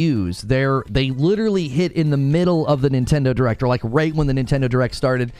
They literally hit in the middle of the Nintendo Direct, or like right when the Nintendo Direct started.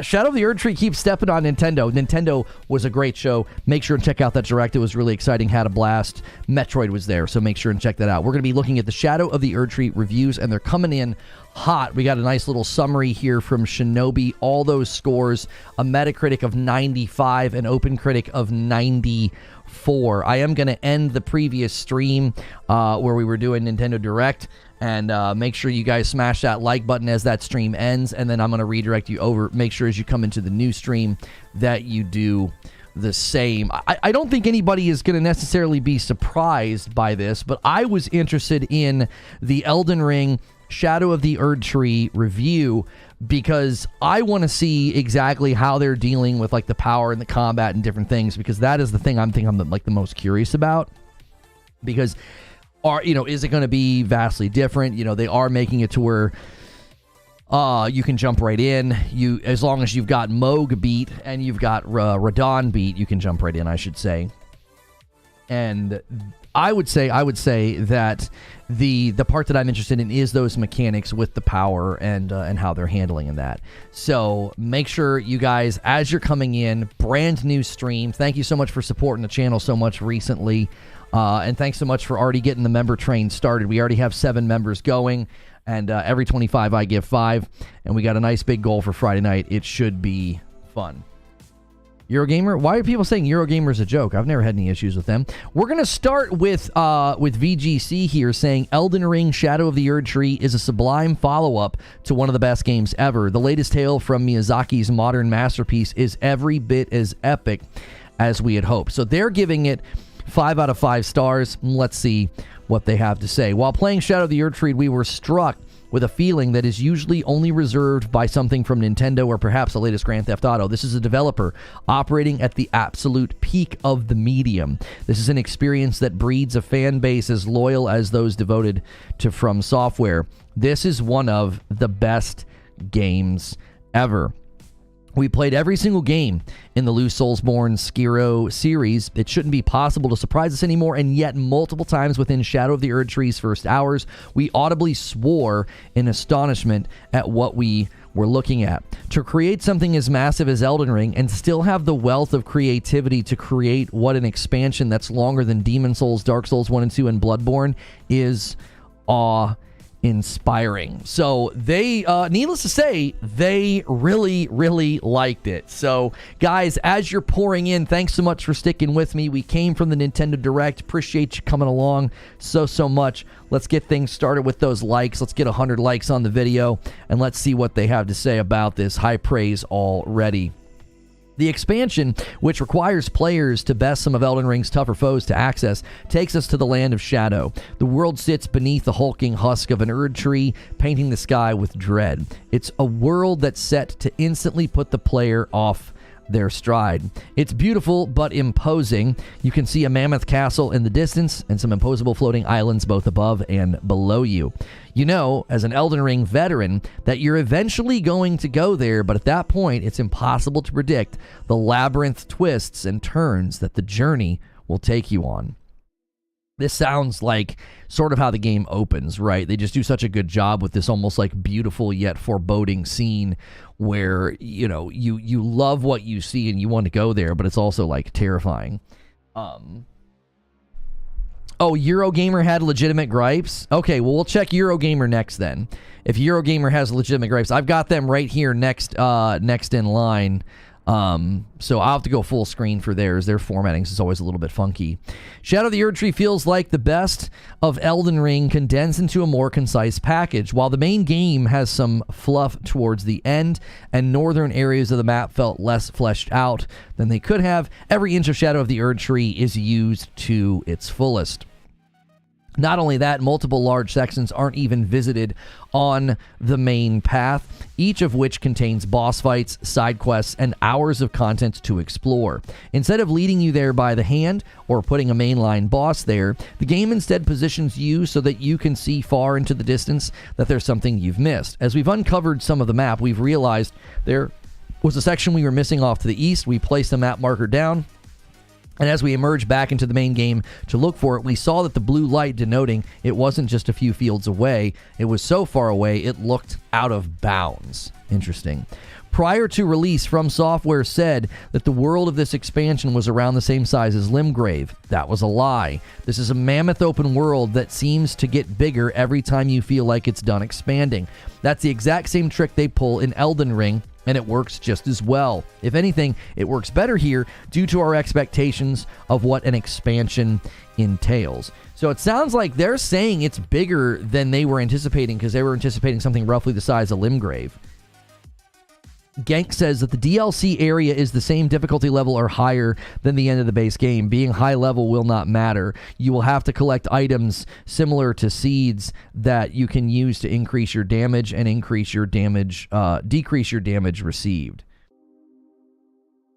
Shadow of the Erdtree keeps stepping on Nintendo. Nintendo was a great show. Make sure and check out that Direct. It was really exciting. Had a blast. Metroid was there, so make sure and check that out. We're going to be looking at the Shadow of the Erdtree reviews, and they're coming in hot. We got a nice little summary here from Shinobi. All those scores, a Metacritic of 95, an OpenCritic of 94. I am going to end the previous stream where we were doing Nintendo Direct, and make sure you guys smash that like button as that stream ends, and then I'm going to redirect you over. Make sure as you come into the new stream that you do the same. I don't think anybody is going to necessarily be surprised by this, but I was interested in the Elden Ring Shadow of the Erdtree review because I want to see exactly how they're dealing with like the power and the combat and different things, because that is the thing I'm like the most curious about. Because is it going to be vastly different? They are making it to where you can jump right in. As long as you've got Moog beat and you've got Radon beat, you can jump right in, I should say. And I would say that the part that I'm interested in is those mechanics with the power and how they're handling in that. So make sure you guys, as you're coming in, brand new stream. Thank you so much for supporting the channel so much recently. And thanks so much for already getting the member train started. We already have 7 members going, and every 25 I give 5. And we got a nice big goal for Friday night. It should be fun. Eurogamer? Why are people saying Eurogamer is a joke? I've never had any issues with them. We're going to start with VGC here saying Elden Ring Shadow of the Erdtree is a sublime follow-up to one of the best games ever. The latest tale from Miyazaki's modern masterpiece is every bit as epic as we had hoped. So they're giving it 5 out of 5 stars. Let's see what they have to say. While playing Shadow of the Erdtree, we were struck with a feeling that is usually only reserved by something from Nintendo or perhaps the latest Grand Theft Auto. This is a developer operating at the absolute peak of the medium. This is an experience that breeds a fan base as loyal as those devoted to FromSoftware. This is one of the best games ever. We played every single game in the Lou Soulsborne Skiro series. It shouldn't be possible to surprise us anymore, and yet multiple times within Shadow of the Erdtree's first hours, we audibly swore in astonishment at what we were looking at. To create something as massive as Elden Ring and still have the wealth of creativity to create what an expansion that's longer than Demon Souls, Dark Souls 1 and 2, and Bloodborne is awe-inspiring. So they, needless to say, they really, really liked it. So guys, as you're pouring in, thanks so much for sticking with me. We came from the Nintendo Direct. Appreciate you coming along so much. Let's get things started with those likes. Let's get 100 likes on the video, and let's see what they have to say about this. High praise already. The expansion, which requires players to best some of Elden Ring's tougher foes to access, takes us to the land of shadow. The world sits beneath the hulking husk of an Erdtree, painting the sky with dread. It's a world that's set to instantly put the player off their stride. It's beautiful but imposing. You can see a mammoth castle in the distance and some imposable floating islands both above and below you. You know, as an Elden Ring veteran, that you're eventually going to go there, but at that point, it's impossible to predict the labyrinth twists and turns that the journey will take you on. This sounds like sort of how the game opens, right? They just do such a good job with this almost like beautiful yet foreboding scene where, you know, you love what you see and you want to go there, but it's also like terrifying. Oh, Eurogamer had legitimate gripes? Okay, well, we'll check Eurogamer next then. If Eurogamer has legitimate gripes, I've got them right here next in line. So I'll have to go full screen for theirs. Their formatting is always a little bit funky. Shadow of the Erdtree feels like the best of Elden Ring condensed into a more concise package. While the main game has some fluff towards the end and northern areas of the map felt less fleshed out than they could have, every inch of Shadow of the Erdtree is used to its fullest. Not only that, multiple large sections aren't even visited on the main path, each of which contains boss fights, side quests, and hours of content to explore. Instead of leading you there by the hand or putting a mainline boss there, the game instead positions you so that you can see far into the distance that there's something you've missed. As we've uncovered some of the map, we've realized there was a section we were missing off to the east. We placed a map marker down, And as we emerged back into the main game to look for it, we saw that the blue light denoting it wasn't just a few fields away. It was so far away, it looked out of bounds. Interesting. Prior to release, FromSoftware said that the world of this expansion was around the same size as Limgrave. That was a lie. This is a mammoth open world that seems to get bigger every time you feel like it's done expanding. That's the exact same trick they pull in Elden Ring, and it works just as well. If anything, it works better here due to our expectations of what an expansion entails. So it sounds like they're saying it's bigger than they were anticipating, because they were anticipating something roughly the size of Limgrave. Gank says that the DLC area is the same difficulty level or higher than the end of the base game. Being high level will not matter. You will have to collect items similar to seeds that you can use to increase your damage and decrease your damage received.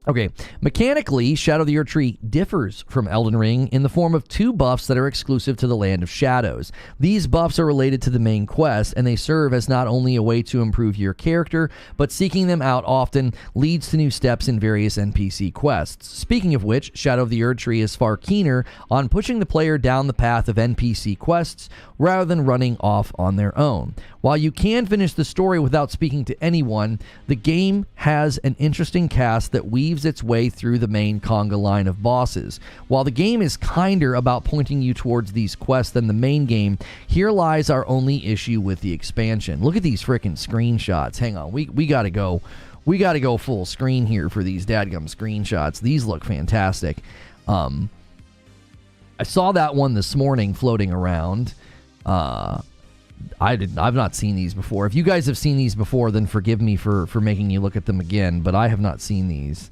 Okay, mechanically, Shadow of the Erdtree differs from Elden Ring in the form of 2 buffs that are exclusive to the Land of Shadows. These buffs are related to the main quest, and they serve as not only a way to improve your character, but seeking them out often leads to new steps in various NPC quests. Speaking of which, Shadow of the Erdtree is far keener on pushing the player down the path of NPC quests rather than running off on their own. While you can finish the story without speaking to anyone, the game has an interesting cast that weaves its way through the main conga line of bosses. While the game is kinder about pointing you towards these quests than the main game, here lies our only issue with the expansion. Look at these freaking screenshots. Hang on, we gotta go. We gotta go full screen here for these dadgum screenshots. These look fantastic. I saw that one this morning floating around. I've not seen these before. If you guys have seen these before, then forgive me for making you look at them again, but I have not seen these.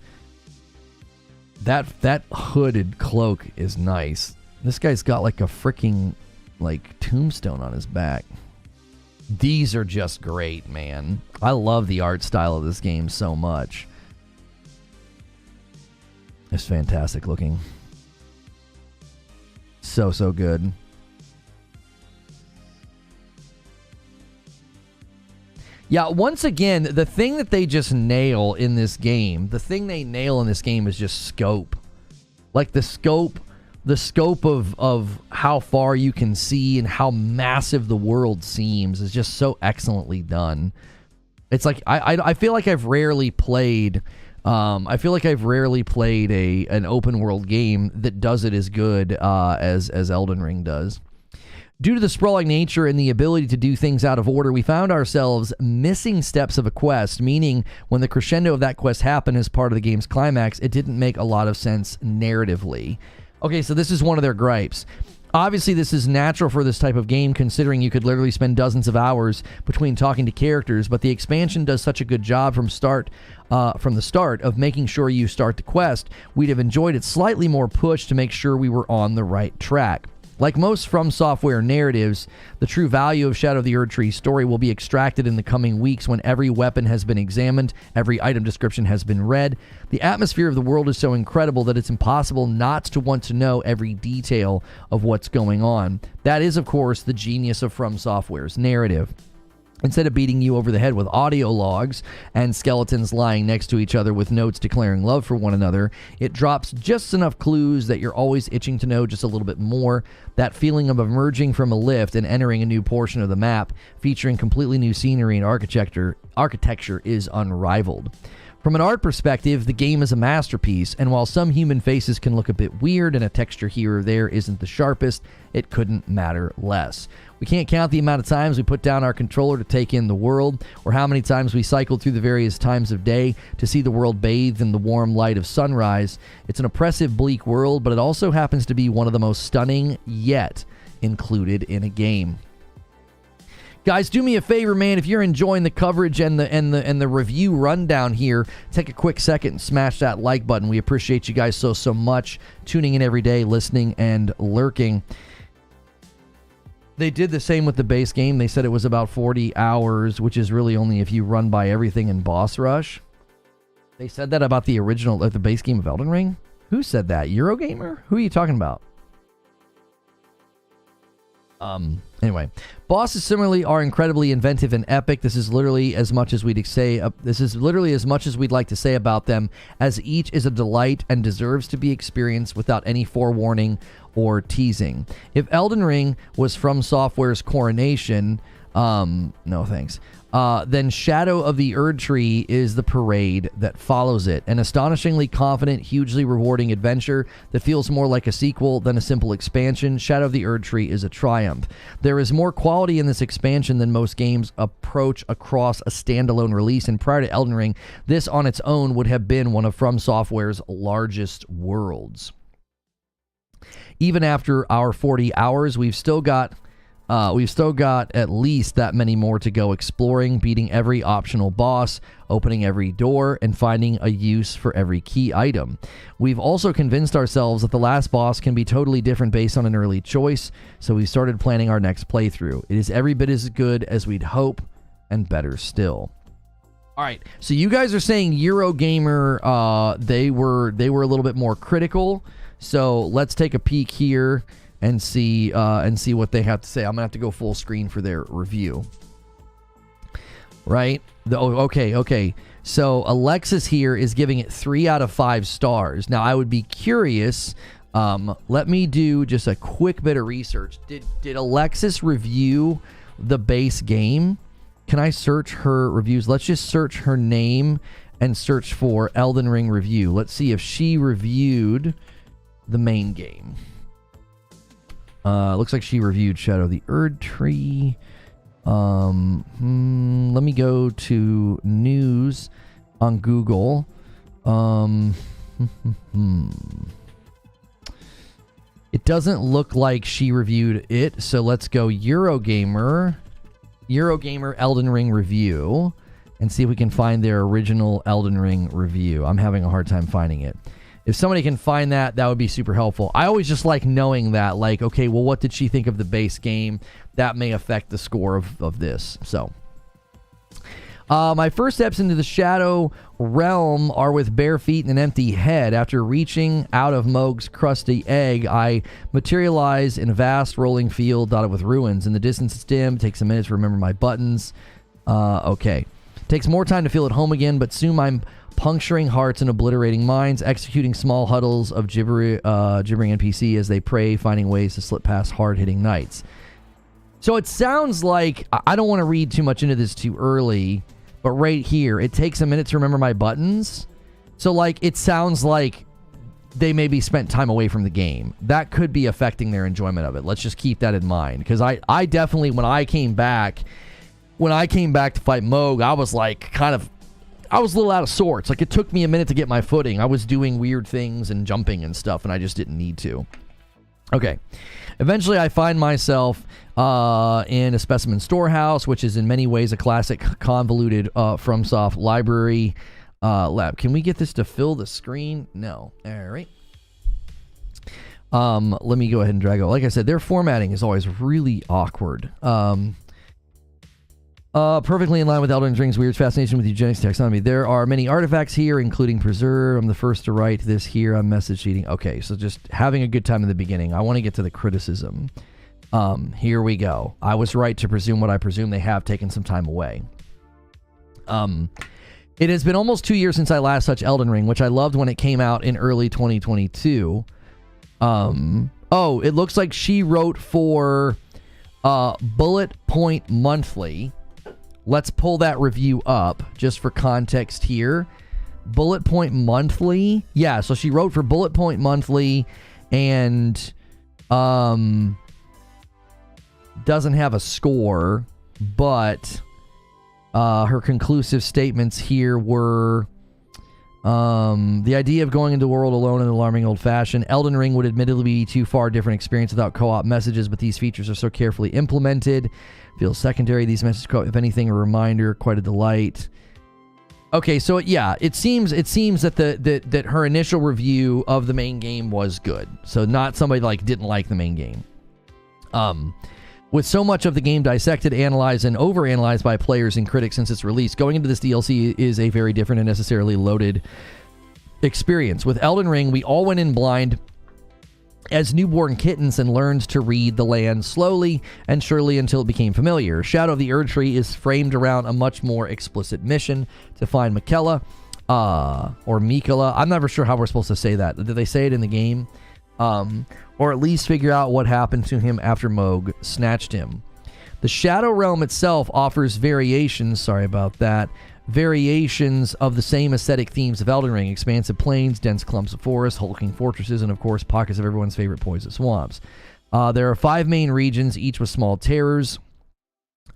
That hooded cloak is nice. This guy's got like a freaking tombstone on his back. These are just great, man. I love the art style of this game so much. It's fantastic looking. So good. Yeah, once again, the thing that they just nail in this game, is just scope. Like the scope of how far you can see and how massive the world seems is just so excellently done. It's like I feel like I've rarely played an open world game that does it as good as Elden Ring does. Due to the sprawling nature and the ability to do things out of order, we found ourselves missing steps of a quest, meaning when the crescendo of that quest happened as part of the game's climax, it didn't make a lot of sense narratively. Okay, so this is one of their gripes. Obviously, this is natural for this type of game, considering you could literally spend dozens of hours between talking to characters, but the expansion does such a good job from the start of making sure you start the quest. We'd have enjoyed it slightly more push to make sure we were on the right track. Like most FromSoftware narratives, the true value of Shadow of the Erdtree's story will be extracted in the coming weeks when every weapon has been examined, every item description has been read. The atmosphere of the world is so incredible that it's impossible not to want to know every detail of what's going on. That is, of course, the genius of FromSoftware's narrative. Instead of beating you over the head with audio logs and skeletons lying next to each other with notes declaring love for one another, it drops just enough clues that you're always itching to know just a little bit more. That feeling of emerging from a lift and entering a new portion of the map, featuring completely new scenery and architecture is unrivaled. From an art perspective, the game is a masterpiece, and while some human faces can look a bit weird and a texture here or there isn't the sharpest, it couldn't matter less. We can't count the amount of times we put down our controller to take in the world, or how many times we cycled through the various times of day to see the world bathed in the warm light of sunrise. It's an oppressive, bleak world, but it also happens to be one of the most stunning yet included in a game. Guys, do me a favor, man. If you're enjoying the coverage and the review rundown here, take a quick second and smash that like button. We appreciate you guys so much tuning in every day, listening and lurking. They did the same with the base game. They said it was about 40 hours, which is really only if you run by everything in Boss Rush. They said that about the original, the base game of Elden Ring. Who said that? Eurogamer? Who are you talking about? Anyway, bosses similarly are incredibly inventive and epic. This is literally as much as we'd like to say about them, as each is a delight and deserves to be experienced without any forewarning or teasing. If Elden Ring was FromSoftware's coronation, no thanks. Then Shadow of the Erdtree is the parade that follows it. An astonishingly confident, hugely rewarding adventure that feels more like a sequel than a simple expansion. Shadow of the Erdtree is a triumph. There is more quality in this expansion than most games approach across a standalone release, and prior to Elden Ring, this on its own would have been one of FromSoftware's largest worlds. Even after our 40 hours, we've still got at least that many more to go exploring, beating every optional boss, opening every door, and finding a use for every key item. We've also convinced ourselves that the last boss can be totally different based on an early choice, so we started planning our next playthrough. It is every bit as good as we'd hope, and better still. All right, so you guys are saying Eurogamer, they were a little bit more critical, so let's take a peek here and see what they have to say. I'm gonna have to go full screen for their review. Right? Okay. So Alexis here is giving it 3 out of 5 stars. Now I would be curious. Let me do just a quick bit of research. Did Alexis review the base game? Can I search her reviews? Let's just search her name and search for Elden Ring review. Let's see if she reviewed the main game. Looks like she reviewed Shadow of the Erdtree. Let me go to news on Google. It doesn't look like she reviewed it, so let's go Eurogamer Elden Ring review and see if we can find their original Elden Ring review. I'm having a hard time finding it. If somebody can find that, that would be super helpful. I always just like knowing that, like, okay, well, what did she think of the base game? That may affect the score of this. So, my first steps into the Shadow realm are with bare feet and an empty head. After reaching out of Mohg's crusty egg, I materialize in a vast rolling field dotted with ruins. In the distance, it's dim. It takes a minute to remember my buttons. Okay. Takes more time to feel at home again, but soon I'm puncturing hearts and obliterating minds, executing small huddles of gibbering NPC as they pray, finding ways to slip past hard-hitting knights. So it sounds like, I don't want to read too much into this too early, but right here, it takes a minute to remember my buttons. So, like, it sounds like they maybe spent time away from the game. That could be affecting their enjoyment of it. Let's just keep that in mind. Because I definitely, when I came back to fight Mohg, I was like, I was a little out of sorts. Like, it took me a minute to get my footing. I was doing weird things and jumping and stuff, and I just didn't need to. Okay. Eventually, I find myself in a specimen storehouse, which is in many ways a classic convoluted FromSoft library lab. Can we get this to fill the screen? No. All right. Let me go ahead and drag it. Like I said, their formatting is always really awkward. Perfectly in line with Elden Ring's weird fascination with eugenics taxonomy. There are many artifacts here, including Preserve. I'm the first to write this here. I'm message sheeting. Okay, so just having a good time in the beginning. I want to get to the criticism. Here we go. I was right to presume what I presume. They have taken some time away. It has been almost 2 years since I last touched Elden Ring, which I loved when it came out in early 2022. Oh, it looks like she wrote for Bullet Point Monthly. Let's pull that review up just for context here. Bullet Point Monthly. Yeah, so she wrote for Bullet Point Monthly and doesn't have a score, but her conclusive statements here were the idea of going into the world alone in an alarming old fashion. Elden Ring would admittedly be too far different experience without co-op messages, but these features are so carefully implemented. Feels secondary. These messages, if anything, a reminder, quite a delight. Okay, so yeah, it seems that that her initial review of the main game was good. So not somebody like didn't like the main game. With so much of the game dissected, analyzed, and overanalyzed by players and critics since its release, going into this DLC is a very different and necessarily loaded experience. With Elden Ring, we all went in blind as newborn kittens and learned to read the land slowly and surely until it became familiar. Shadow of the Erdtree is framed around a much more explicit mission to find Miquella, or Miquella. I'm never sure how we're supposed to say that. Did they say it in the game? Or at least figure out what happened to him after Mohg snatched him. The Shadow Realm itself offers variations of the same aesthetic themes of Elden Ring: expansive plains, dense clumps of forest, hulking fortresses, and of course pockets of everyone's favorite poison swamps. There are 5 main regions, each with small terrors.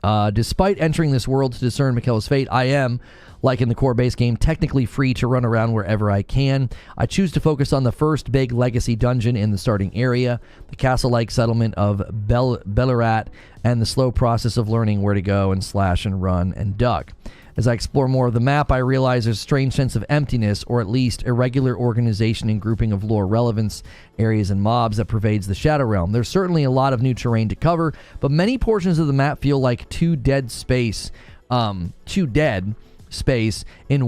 Despite entering this world to discern Miquella's fate, I am, like in the core base game, technically free to run around wherever I can. I choose to focus on the first big legacy dungeon in the starting area, the castle-like settlement of Bellerat, and the slow process of learning where to go and slash and run and duck. As I explore more of the map, I realize there's a strange sense of emptiness, or at least irregular organization and grouping of lore relevance, areas, and mobs that pervades the Shadow Realm. There's certainly a lot of new terrain to cover, but many portions of the map feel like too dead space in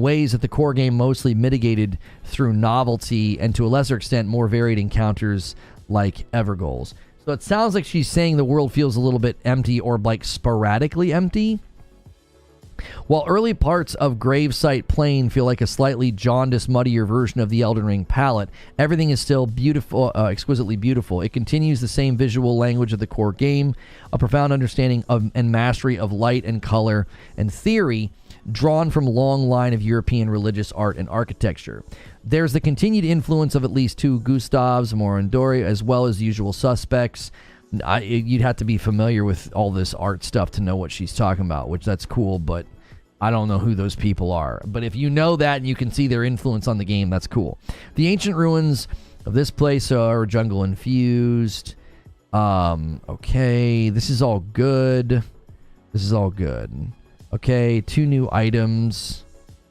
ways that the core game mostly mitigated through novelty and, to a lesser extent, more varied encounters like Evergoals. So it sounds like she's saying the world feels a little bit empty, or like sporadically empty. While early parts of Gravesite Plain feel like a slightly jaundiced, muddier version of the Elden Ring palette, everything is still beautiful, exquisitely beautiful. It continues the same visual language of the core game, a profound understanding of and mastery of light and color and theory, drawn from a long line of European religious art and architecture. There's the continued influence of at least 2 Gustavs, Morandori, as well as the usual suspects. You'd have to be familiar with all this art stuff to know what she's talking about, which that's cool, but I don't know who those people are. But if you know that and you can see their influence on the game, that's cool. The ancient ruins of this place are jungle infused. Okay, this is all good. Okay, 2 new items.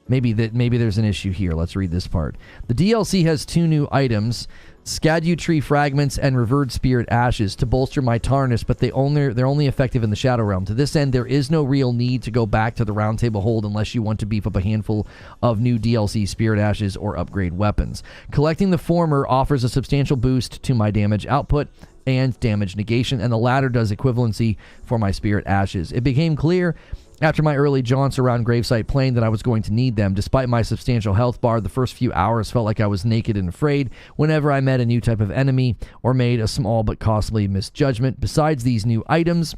Maybe there's an issue here. Let's read this part. The DLC has 2 new items: Skadu Tree Fragments and Revered Spirit Ashes, to bolster my tarnish, but they're only effective in the Shadow Realm. To this end, there is no real need to go back to the Round Table Hold unless you want to beef up a handful of new DLC Spirit Ashes or upgrade weapons. Collecting the former offers a substantial boost to my damage output and damage negation, and the latter does equivalency for my Spirit Ashes. It became clear after my early jaunts around Gravesite Plain that I was going to need them. Despite my substantial health bar, the first few hours felt like I was naked and afraid whenever I met a new type of enemy or made a small but costly misjudgment. Besides these new items,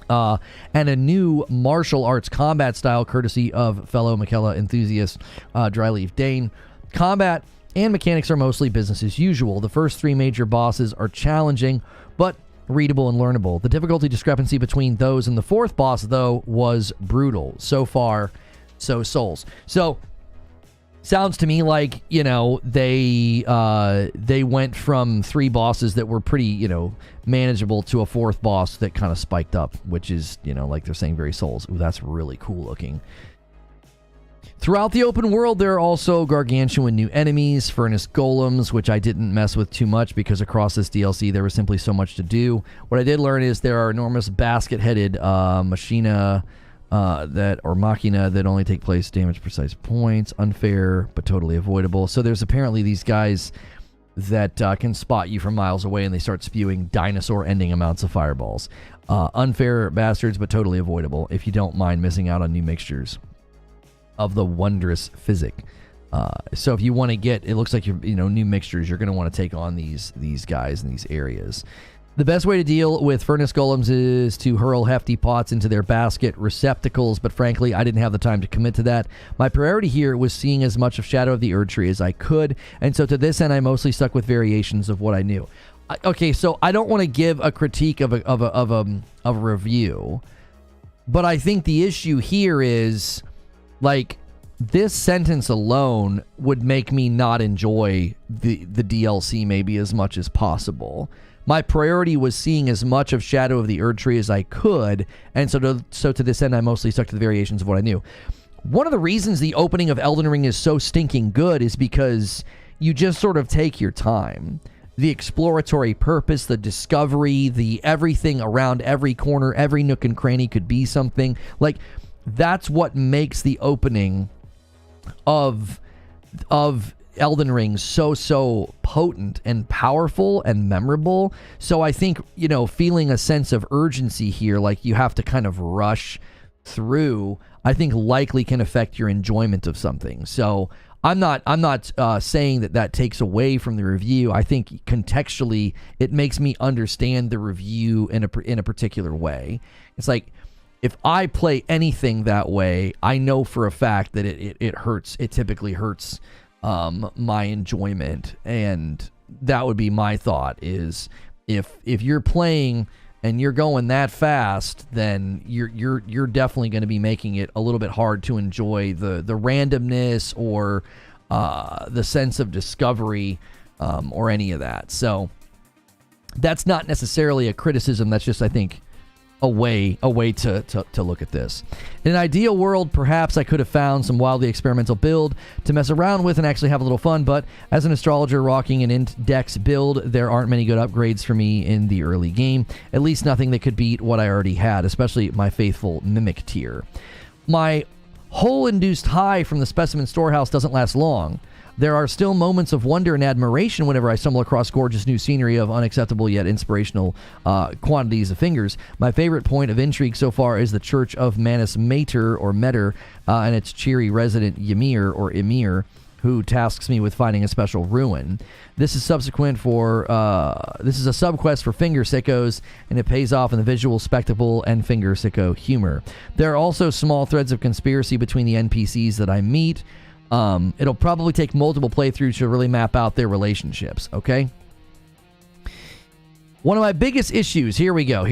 and a new martial arts combat style courtesy of fellow Miquella enthusiast Dryleaf Dane, combat and mechanics are mostly business as usual. The first 3 major bosses are challenging, but readable and learnable. The difficulty discrepancy between those and the 4th boss, though, was brutal. So far, so Souls. So, sounds to me like, they went from 3 bosses that were pretty, manageable to a 4th boss that kind of spiked up, which is, like they're saying, very Souls. Ooh, that's really cool looking. Throughout the open world, there are also gargantuan new enemies, furnace golems, which I didn't mess with too much because across this DLC there was simply so much to do. What I did learn is there are enormous basket-headed machina that only take place damage precise points. Unfair, but totally avoidable. So there's apparently these guys that can spot you from miles away, and they start spewing dinosaur-ending amounts of fireballs. Unfair bastards, but totally avoidable if you don't mind missing out on new mixtures of the wondrous physic. So if you want to get, it looks like new mixtures, you're going to want to take on these guys in these areas. The best way to deal with furnace golems is to hurl hefty pots into their basket receptacles, but frankly, I didn't have the time to commit to that. My priority here was seeing as much of Shadow of the Erdtree as I could, and so to this end, I mostly stuck with variations of what I knew. Okay, so I don't want to give a critique of a review, but I think the issue here is, like, this sentence alone would make me not enjoy the DLC maybe as much as possible. My priority was seeing as much of Shadow of the Erdtree as I could, and so to this end, I mostly stuck to the variations of what I knew. One of the reasons the opening of Elden Ring is so stinking good is because you just sort of take your time. The exploratory purpose, the discovery, the everything around every corner, every nook and cranny could be something. Like, that's what makes the opening of Elden Ring so potent and powerful and memorable. So I think, feeling a sense of urgency here, like you have to kind of rush through, I think likely can affect your enjoyment of something. So I'm not saying that takes away from the review. I think contextually it makes me understand the review in a particular way. It's like, if I play anything that way, I know for a fact that it hurts. It typically hurts my enjoyment, and that would be my thought. Is if you're playing and you're going that fast, then you're definitely going to be making it a little bit hard to enjoy the randomness or the sense of discovery or any of that. So that's not necessarily a criticism. That's just, I think, a way to look at this. In an ideal world, perhaps I could have found some wildly experimental build to mess around with and actually have a little fun, but as an astrologer rocking an index build, there aren't many good upgrades for me in the early game. At least nothing that could beat what I already had, especially my faithful Mimic tier. My hole-induced high from the Specimen Storehouse doesn't last long. There are still moments of wonder and admiration whenever I stumble across gorgeous new scenery of unacceptable yet inspirational quantities of fingers. My favorite point of intrigue so far is the Church of Manus Mater, or Meter, and its cheery resident Ymir, or Emir, who tasks me with finding a special ruin. This is subsequent for this is a subquest for finger sickos, and it pays off in the visual spectacle and finger sicko humor. There are also small threads of conspiracy between the NPCs that I meet. It'll probably take multiple playthroughs to really map out their relationships, okay? One of my biggest issues, here we go.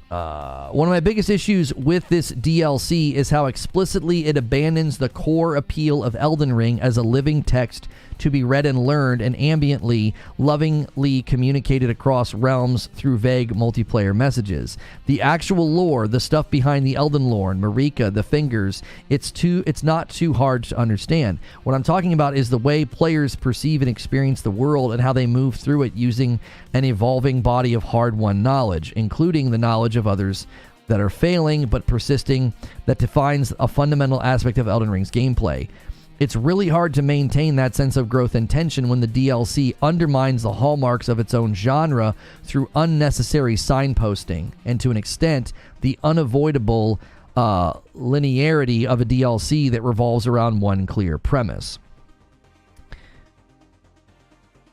One of my biggest issues with this DLC is how explicitly it abandons the core appeal of Elden Ring as a living text to be read and learned, and ambiently, lovingly communicated across realms through vague multiplayer messages. The actual lore, the stuff behind the Elden lore, Marika, the fingers, it's not too hard to understand. What I'm talking about is the way players perceive and experience the world and how they move through it using an evolving body of hard-won knowledge, including the knowledge of others that are failing but persisting, that defines a fundamental aspect of Elden Ring's gameplay. It's really hard to maintain that sense of growth and tension when the DLC undermines the hallmarks of its own genre through unnecessary signposting, and to an extent, the unavoidable linearity of a DLC that revolves around one clear premise.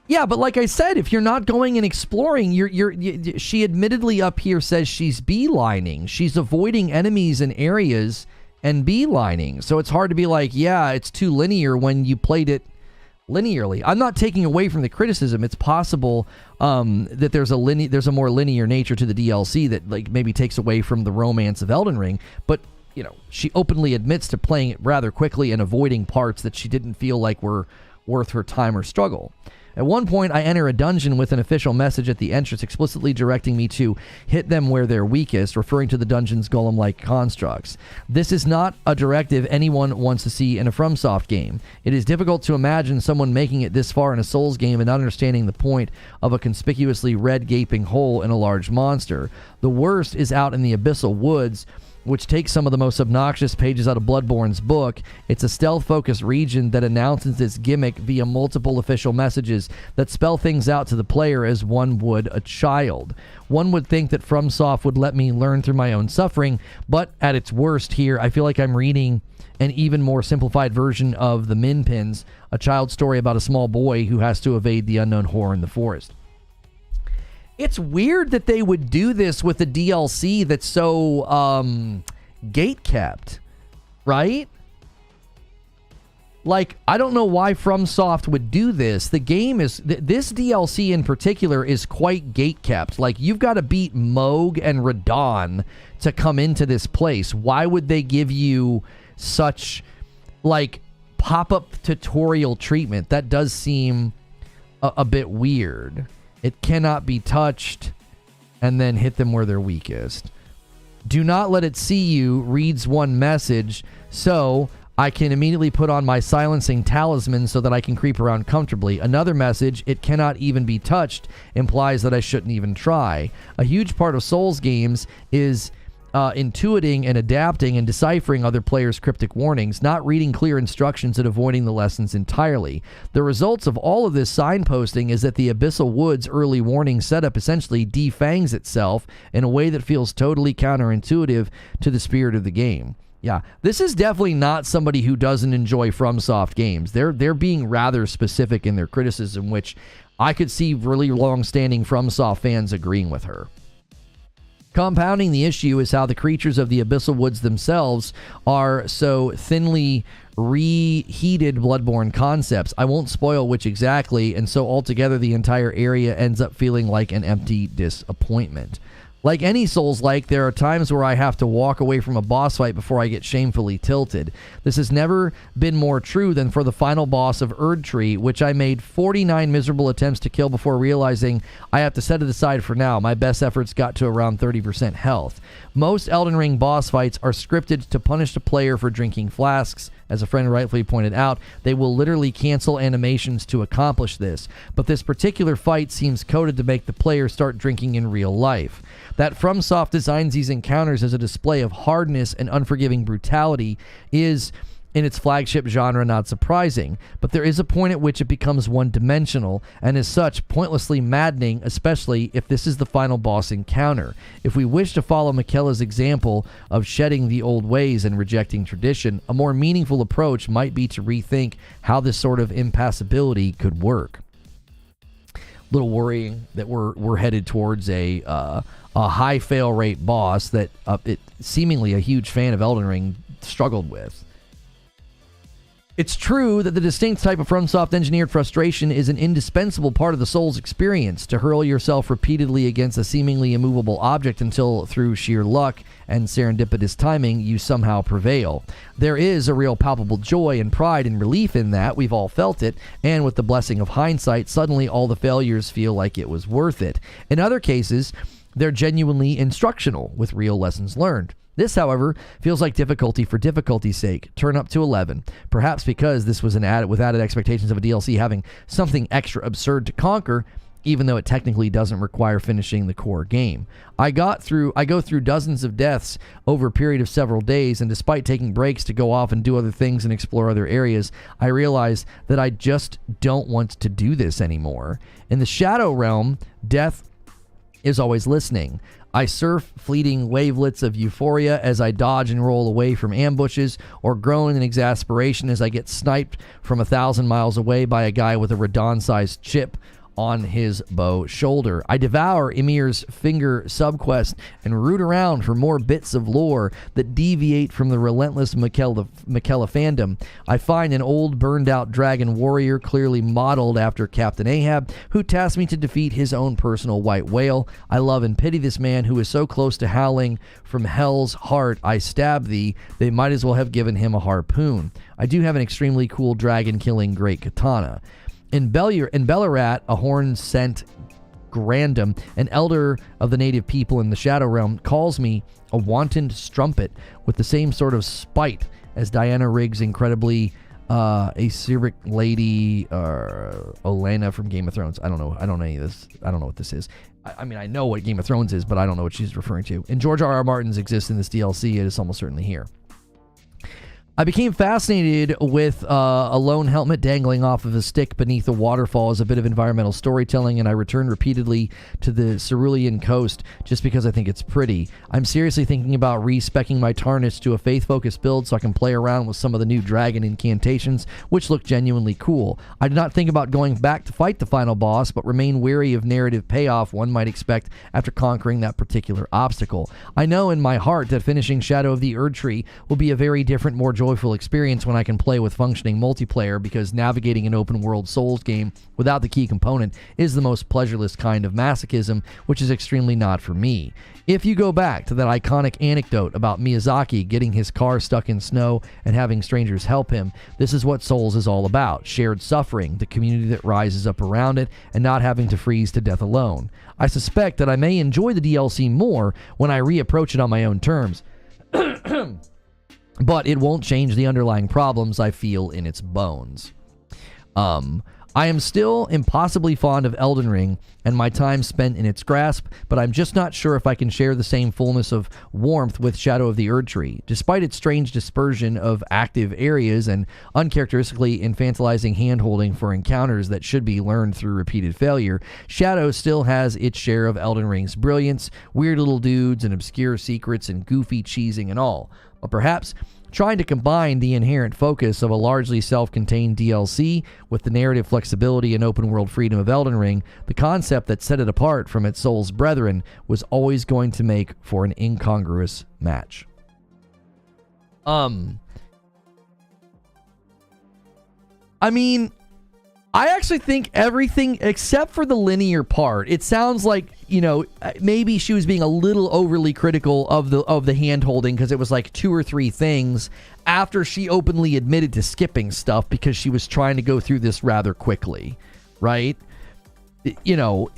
Yeah, but like I said, if you're not going and exploring, she admittedly up here says she's beelining. She's avoiding enemies in areas and beelining. So it's hard to be like, yeah, it's too linear when you played it linearly. I'm not taking away from the criticism. It's possible that there's a more linear nature to the DLC that like maybe takes away from the romance of Elden Ring, but she openly admits to playing it rather quickly and avoiding parts that she didn't feel like were worth her time or struggle. At one point, I enter a dungeon with an official message at the entrance explicitly directing me to hit them where they're weakest, referring to the dungeon's golem-like constructs. This is not a directive anyone wants to see in a FromSoft game. It is difficult to imagine someone making it this far in a Souls game and not understanding the point of a conspicuously red gaping hole in a large monster. The worst is out in the Abyssal Woods, which takes some of the most obnoxious pages out of Bloodborne's book. It's a stealth-focused region that announces its gimmick via multiple official messages that spell things out to the player as one would a child. One would think that FromSoft would let me learn through my own suffering, but at its worst here, I feel like I'm reading an even more simplified version of the Minpins, a child's story about a small boy who has to evade the unknown horror in the forest. It's weird that they would do this with a DLC that's so gate-kept, right? Like, I don't know why FromSoft would do this. The game is... this DLC in particular is quite gate-kept. Like, you've got to beat Moog and Radon to come into this place. Why would they give you such, like, pop-up tutorial treatment? That does seem a bit weird. It cannot be touched, and then hit them where they're weakest. Do not let it see you reads one message, so I can immediately put on my silencing talisman so that I can creep around comfortably. Another message, it cannot even be touched, implies that I shouldn't even try. A huge part of Souls games is intuiting and adapting and deciphering other players' cryptic warnings, not reading clear instructions and avoiding the lessons entirely. The results of all of this signposting is that the Abyssal Woods early warning setup essentially defangs itself in a way that feels totally counterintuitive to the spirit of the game. Yeah, this is definitely not somebody who doesn't enjoy FromSoft games. They're being rather specific in their criticism, which I could see really long-standing FromSoft fans agreeing with her. Compounding the issue is how the creatures of the Abyssal Woods themselves are so thinly reheated Bloodborne concepts. I won't spoil which exactly, and so altogether the entire area ends up feeling like an empty disappointment. Like any Souls-like, there are times where I have to walk away from a boss fight before I get shamefully tilted. This has never been more true than for the final boss of Erdtree, which I made 49 miserable attempts to kill before realizing I have to set it aside for now. My best efforts got to around 30% health. Most Elden Ring boss fights are scripted to punish the player for drinking flasks. As a friend rightfully pointed out, they will literally cancel animations to accomplish this, but this particular fight seems coded to make the player start drinking in real life. That FromSoft designs these encounters as a display of hardness and unforgiving brutality is, in its flagship genre, not surprising, but there is a point at which it becomes one-dimensional, and as such, pointlessly maddening, especially if this is the final boss encounter. If we wish to follow Miquella's example of shedding the old ways and rejecting tradition, a more meaningful approach might be to rethink how this sort of impassibility could work. Little worrying that we're headed towards a high fail rate boss that seemingly a huge fan of Elden Ring struggled with. It's true that the distinct type of FromSoft engineered frustration is an indispensable part of the Souls experience, to hurl yourself repeatedly against a seemingly immovable object until, through sheer luck and serendipitous timing, you somehow prevail. There is a real palpable joy and pride and relief in that. We've all felt it, and with the blessing of hindsight, suddenly all the failures feel like it was worth it. In other cases, they're genuinely instructional, with real lessons learned. This, however, feels like difficulty for difficulty's sake. Turn up to 11. Perhaps because this was with added expectations of a DLC having something extra absurd to conquer, even though it technically doesn't require finishing the core game. I go through dozens of deaths over a period of several days, and despite taking breaks to go off and do other things and explore other areas, I realize that I just don't want to do this anymore. In the Shadow Realm, death is always listening. I surf fleeting wavelets of euphoria as I dodge and roll away from ambushes, or groan in exasperation as I get sniped from 1,000 miles away by a guy with a Radon-sized chip on his bow shoulder. I devour Ymir's Finger subquest and root around for more bits of lore that deviate from the relentless Miquella fandom. I find an old burned out dragon warrior clearly modeled after Captain Ahab, who tasked me to defeat his own personal white whale. I love and pity this man who is so close to howling from hell's heart, I stab thee. They might as well have given him a harpoon. I do have an extremely cool dragon killing great katana. In Bellerat, a horn-sent Grandam, an elder of the native people in the Shadow Realm, calls me a wanton strumpet with the same sort of spite as Diana Rigg's incredibly acerbic lady Olenna from Game of Thrones. I don't know any of this. I don't know what this is. I mean, I know what Game of Thrones is, but I don't know what she's referring to. And George R.R. Martin's exists in this DLC. It is almost certainly here. I became fascinated with a lone helmet dangling off of a stick beneath a waterfall as a bit of environmental storytelling, and I returned repeatedly to the Cerulean coast just because I think it's pretty. I'm seriously thinking about respecking my Tarnish to a faith-focused build so I can play around with some of the new dragon incantations, which look genuinely cool. I do not think about going back to fight the final boss, but remain wary of narrative payoff one might expect after conquering that particular obstacle. I know in my heart that finishing Shadow of the Erdtree will be a very different, more joyful experience when I can play with functioning multiplayer, because navigating an open world Souls game without the key component is the most pleasureless kind of masochism, which is extremely not for me. If you go back to that iconic anecdote about Miyazaki getting his car stuck in snow and having strangers help him, this is what Souls is all about: shared suffering, the community that rises up around it, and not having to freeze to death alone. I suspect that I may enjoy the DLC more when I reapproach it on my own terms. But it won't change the underlying problems I feel in its bones. I am still impossibly fond of Elden Ring and my time spent in its grasp, but I'm just not sure if I can share the same fullness of warmth with Shadow of the Erdtree. Despite its strange dispersion of active areas and uncharacteristically infantilizing handholding for encounters that should be learned through repeated failure, Shadow still has its share of Elden Ring's brilliance, weird little dudes and obscure secrets and goofy cheesing and all. But perhaps trying to combine the inherent focus of a largely self-contained DLC with the narrative flexibility and open-world freedom of Elden Ring, the concept that set it apart from its soul's brethren was always going to make for an incongruous match. I mean, I actually think everything except for the linear part. It sounds like, you know, maybe she was being a little overly critical of the hand holding because it was like 2 or 3 things after she openly admitted to skipping stuff because she was trying to go through this rather quickly, right? You know,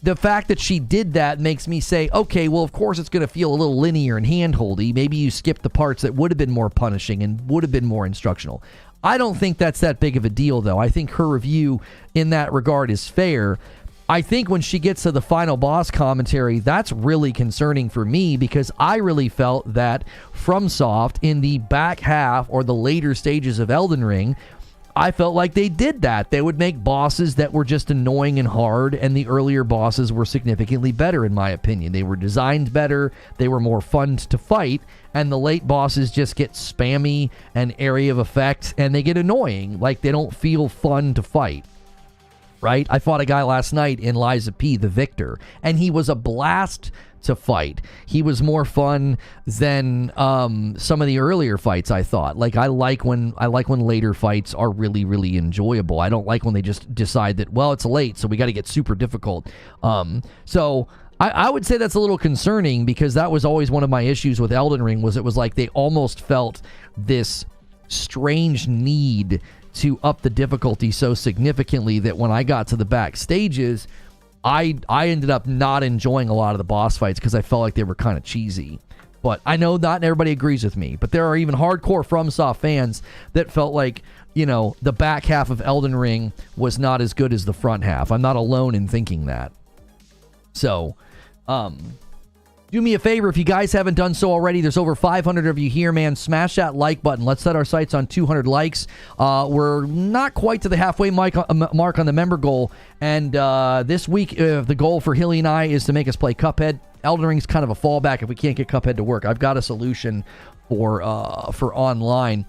the fact that she did that makes me say, okay, well, of course it's going to feel a little linear and hand-holdy. Maybe you skipped the parts that would have been more punishing and would have been more instructional. I don't think that's that big of a deal, though. I think her review in that regard is fair. I think when she gets to the final boss commentary, that's really concerning for me because I really felt that FromSoft in the back half or the later stages of Elden Ring, I felt like they did that. They would make bosses that were just annoying and hard, and the earlier bosses were significantly better, in my opinion. They were designed better, they were more fun to fight, and the late bosses just get spammy and area of effect, and they get annoying. Like, they don't feel fun to fight, right? I fought a guy last night in Liza P, the Victor, and he was a blast to fight. He was more fun than some of the earlier fights, I thought. Like, I like when later fights are really, really enjoyable. I don't like when they just decide that, well, it's late, so we got to get super difficult. So I would say that's a little concerning because that was always one of my issues with Elden Ring, was it was like they almost felt this strange need to up the difficulty so significantly that when I got to the back stages, I ended up not enjoying a lot of the boss fights because I felt like they were kind of cheesy. But I know not everybody agrees with me, but there are even hardcore FromSoft fans that felt like, you know, the back half of Elden Ring was not as good as the front half. I'm not alone in thinking that. So, do me a favor, if you guys haven't done so already, there's over 500 of you here, man. Smash that like button. Let's set our sights on 200 likes. We're not quite to the halfway mark on the member goal. And this week, the goal for Hilly and I is to make us play Cuphead. Elden Ring's kind of a fallback if we can't get Cuphead to work. I've got a solution for online.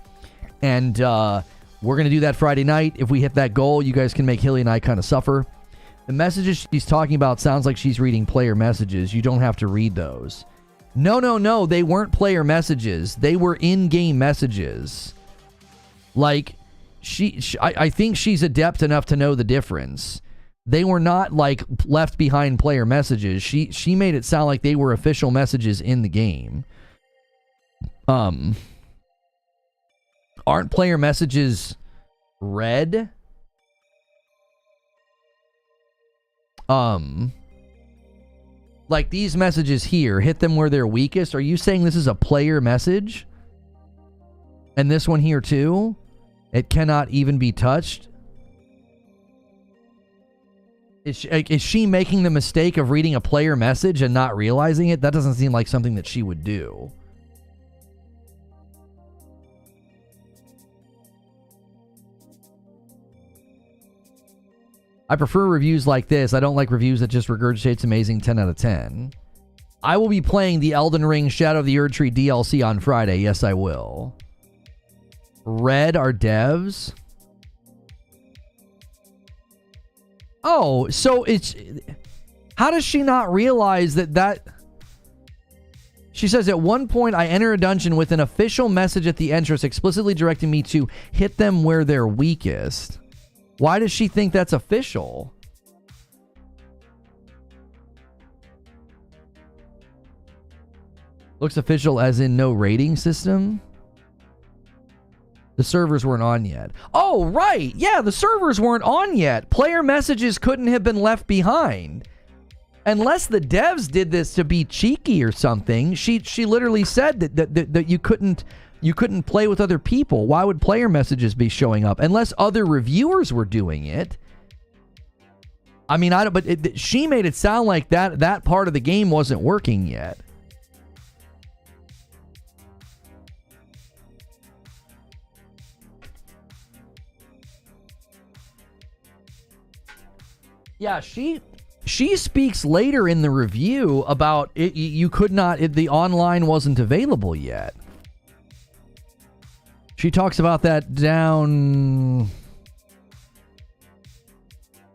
And we're going to do that Friday night. If we hit that goal, you guys can make Hilly and I kind of suffer. The messages she's talking about sounds like she's reading player messages. You don't have to read those. No. They weren't player messages. They were in-game messages. Like, I think she's adept enough to know the difference. They were not, like, left behind player messages. She made it sound like they were official messages in the game. Aren't player messages read? Like these messages here, hit them where they're weakest. Are you saying this is a player message? And this one here too? It cannot even be touched? Is she making the mistake of reading a player message and not realizing it? That doesn't seem like something that she would do. I prefer reviews like this. I don't like reviews that just regurgitates amazing 10 out of 10. I will be playing the Elden Ring Shadow of the Erdtree DLC on Friday. Yes, I will. Red are devs? Oh, so it's... How does she not realize that... She says, at one point, I enter a dungeon with an official message at the entrance explicitly directing me to hit them where they're weakest. Why does she think that's official? Looks official as in no rating system? The servers weren't on yet. Oh, right. Yeah, the servers weren't on yet. Player messages couldn't have been left behind. Unless the devs did this to be cheeky or something. She literally said that you couldn't You couldn't play with other people. Why would player messages be showing up? Unless other reviewers were doing it. I mean, she made it sound like that part of the game wasn't working yet. Yeah, she speaks later in the review about it. You could not. The online wasn't available yet. She talks about that down.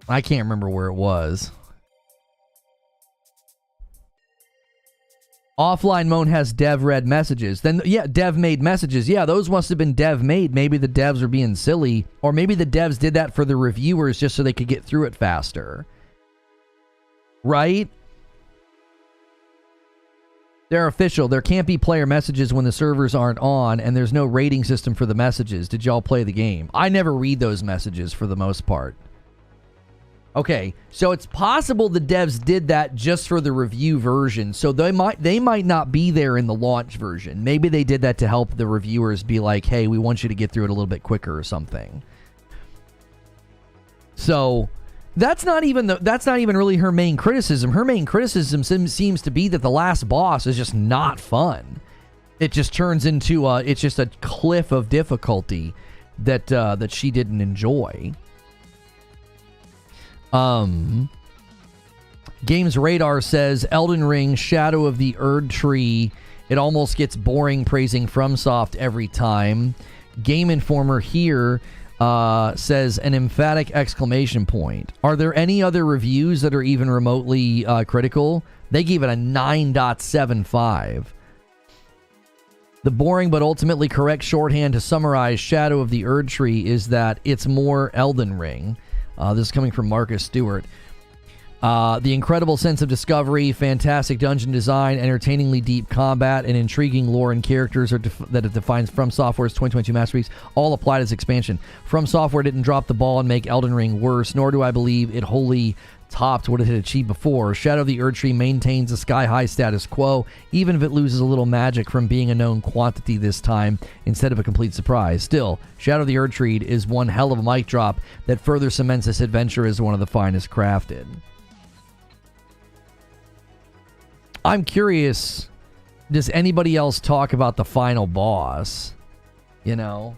I can't remember where it was. Offline mode has dev read messages. Then, yeah, dev made messages. Yeah, those must have been dev made. Maybe the devs were being silly. Or maybe the devs did that for the reviewers just so they could get through it faster. Right? They're official. There can't be player messages when the servers aren't on, and there's no rating system for the messages. Did y'all play the game? I never read those messages for the most part. Okay, so it's possible the devs did that just for the review version, so they might not be there in the launch version. Maybe they did that to help the reviewers be like, hey, we want you to get through it a little bit quicker or something. So that's not even really her main criticism. Her main criticism seems to be that the last boss is just not fun. It just turns into it's just a cliff of difficulty that she didn't enjoy. Games Radar says Elden Ring, Shadow of the Erdtree. It almost gets boring praising FromSoft every time. Game Informer here says an emphatic exclamation point. Are there any other reviews that are even remotely critical? They gave it a 9.75. The boring but ultimately correct shorthand to summarize Shadow of the Erdtree is that it's more Elden Ring. This is coming from Marcus Stewart. The incredible sense of discovery, fantastic dungeon design, entertainingly deep combat, and intriguing lore and characters that it defines FromSoftware's 2022 masterpiece all applied as expansion. FromSoftware didn't drop the ball and make Elden Ring worse, nor do I believe it wholly topped what it had achieved before. Shadow of the Erdtree maintains a sky-high status quo, even if it loses a little magic from being a known quantity this time instead of a complete surprise. Still, Shadow of the Erdtree is one hell of a mic drop that further cements this adventure as one of the finest crafted. I'm curious, does anybody else talk about the final boss? You know?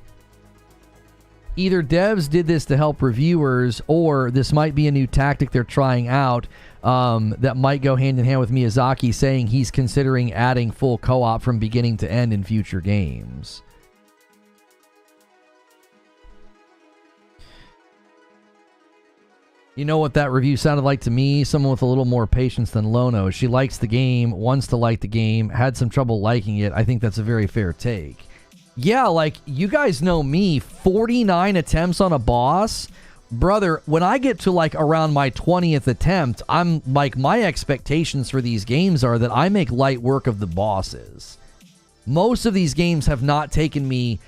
Either devs did this to help reviewers, or this might be a new tactic they're trying out that might go hand in hand with Miyazaki saying he's considering adding full co-op from beginning to end in future games. You know what that review sounded like to me? Someone with a little more patience than Lono. She likes the game, wants to like the game, had some trouble liking it. I think that's a very fair take. Yeah, like, you guys know me, 49 attempts on a boss. Brother, when I get to, like, around my 20th attempt, I'm, like, my expectations for these games are that I make light work of the bosses. Most of these games have not taken me...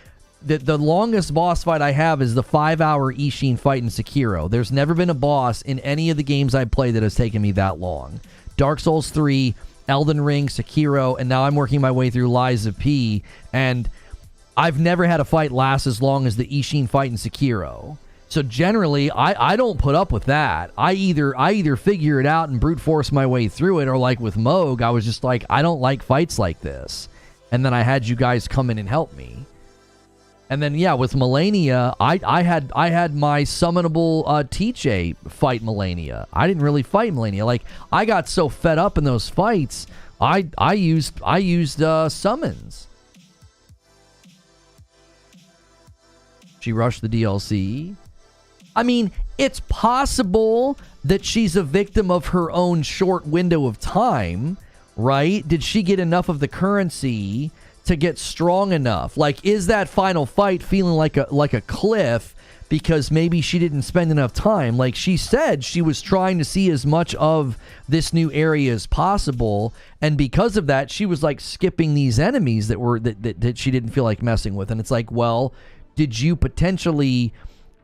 The longest boss fight I have is the 5-hour Ishin fight in Sekiro. There's never been a boss in any of the games I've played that has taken me that long. Dark Souls 3, Elden Ring, Sekiro, and now I'm working my way through Lies of P, and... I've never had a fight last as long as the Ishin fight in Sekiro. So generally, I don't put up with that. I either figure it out and brute force my way through it, or like with Moog, I was just like, I don't like fights like this. And then I had you guys come in and help me. And then yeah, with Melania, I had my summonable Tiche fight Melania. I didn't really fight Melania. Like, I got so fed up in those fights, I used summons. She rushed the DLC. I mean, it's possible that she's a victim of her own short window of time, right? Did she get enough of the currency to get strong enough? Like, is that final fight feeling like a cliff because maybe she didn't spend enough time? Like, she said she was trying to see as much of this new area as possible, and because of that, she was like skipping these enemies that she didn't feel like messing with. And it's like, well, did you potentially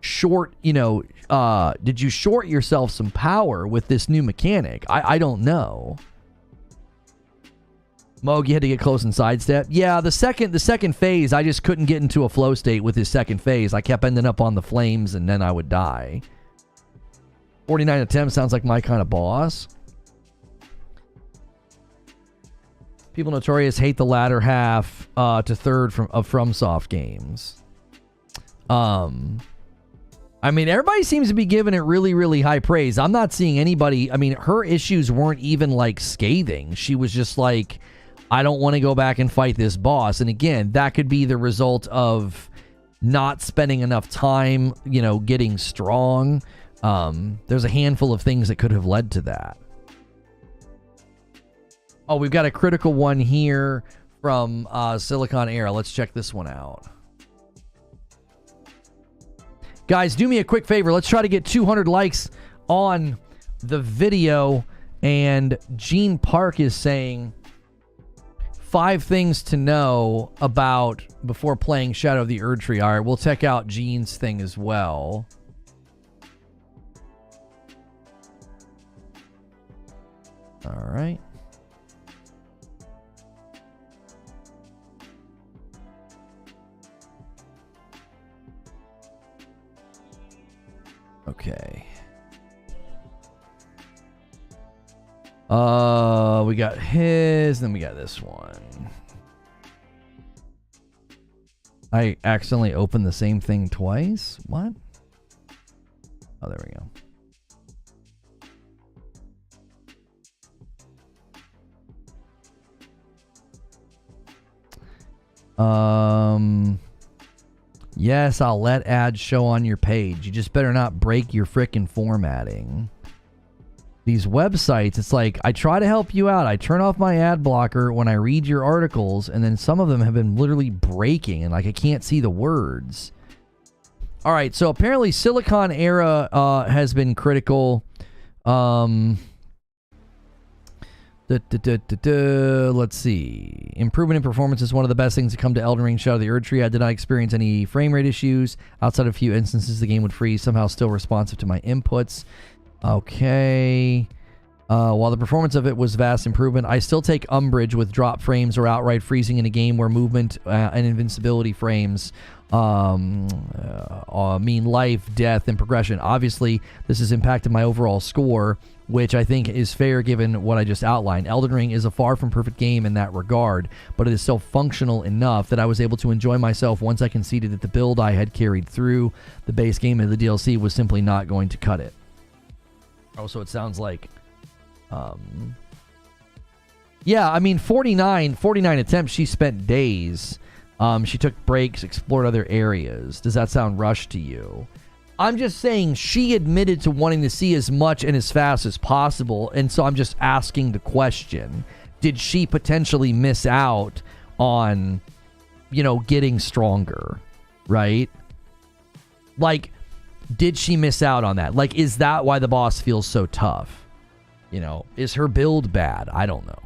short yourself some power with this new mechanic? I don't know. Moog, you had to get close and sidestep. Yeah, the second phase, I just couldn't get into a flow state with his second phase. I kept ending up on the flames, and then I would die. 49 attempts sounds like my kind of boss. People notorious hate the latter half to third of FromSoft games. I mean, everybody seems to be giving it really, really high praise. I'm not seeing anybody. I mean, her issues weren't even like scathing. She was just like, I don't want to go back and fight this boss. And again, that could be the result of not spending enough time, you know, getting strong. There's a handful of things that could have led to that. Oh, we've got a critical one here from Siliconera. Let's check this one out. Guys, do me a quick favor. Let's try to get 200 likes on the video. And Gene Park is saying 5 things to know about before playing Shadow of the Erdtree. All right, we'll check out Gene's thing as well. All right. Okay. We got his, then we got this one. I accidentally opened the same thing twice? What? Oh, there we go. Yes, I'll let ads show on your page. You just better not break your frickin' formatting. These websites, it's like, I try to help you out. I turn off my ad blocker when I read your articles, and then some of them have been literally breaking, and like I can't see the words. All right, so apparently Siliconera has been critical. Let's see. Improvement in performance is one of the best things to come to Elden Ring Shadow of the Erdtree. I did not experience any frame rate issues. Outside of a few instances, the game would freeze, somehow still responsive to my inputs. Okay. While the performance of it was vast improvement, I still take umbrage with drop frames or outright freezing in a game where movement and invincibility frames mean life, death, and progression. Obviously, this has impacted my overall score, which I think is fair given what I just outlined. Elden Ring is a far from perfect game in that regard, but it is still functional enough that I was able to enjoy myself once I conceded that the build I had carried through the base game and the DLC was simply not going to cut it. Oh, so it sounds like... yeah, I mean, 49 attempts, she spent days. She took breaks, explored other areas. Does that sound rushed to you? I'm just saying she admitted to wanting to see as much and as fast as possible, and so I'm just asking the question, did she potentially miss out on, you know, getting stronger, right? Like, did she miss out on that? Like, is that why the boss feels so tough? You know, is her build bad? I don't know.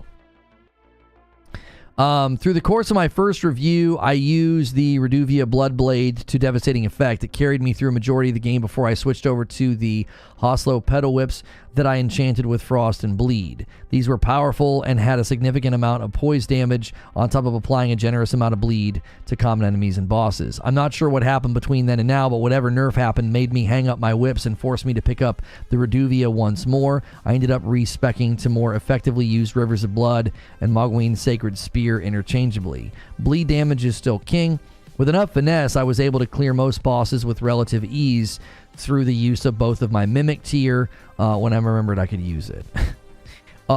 Through the course of my first review, I used the Reduvia Bloodblade to devastating effect. It carried me through a majority of the game before I switched over to the Hoslo Pedal Whips that I enchanted with Frost and Bleed. These were powerful and had a significant amount of poise damage on top of applying a generous amount of bleed to common enemies and bosses. I'm not sure what happened between then and now, but whatever nerf happened made me hang up my whips and forced me to pick up the Reduvia once more. I ended up respecing to more effectively use Rivers of Blood and Mogwaine's Sacred Spear interchangeably. Bleed damage is still king. With enough finesse, I was able to clear most bosses with relative ease through the use of both of my Mimic tier when I remembered I could use it.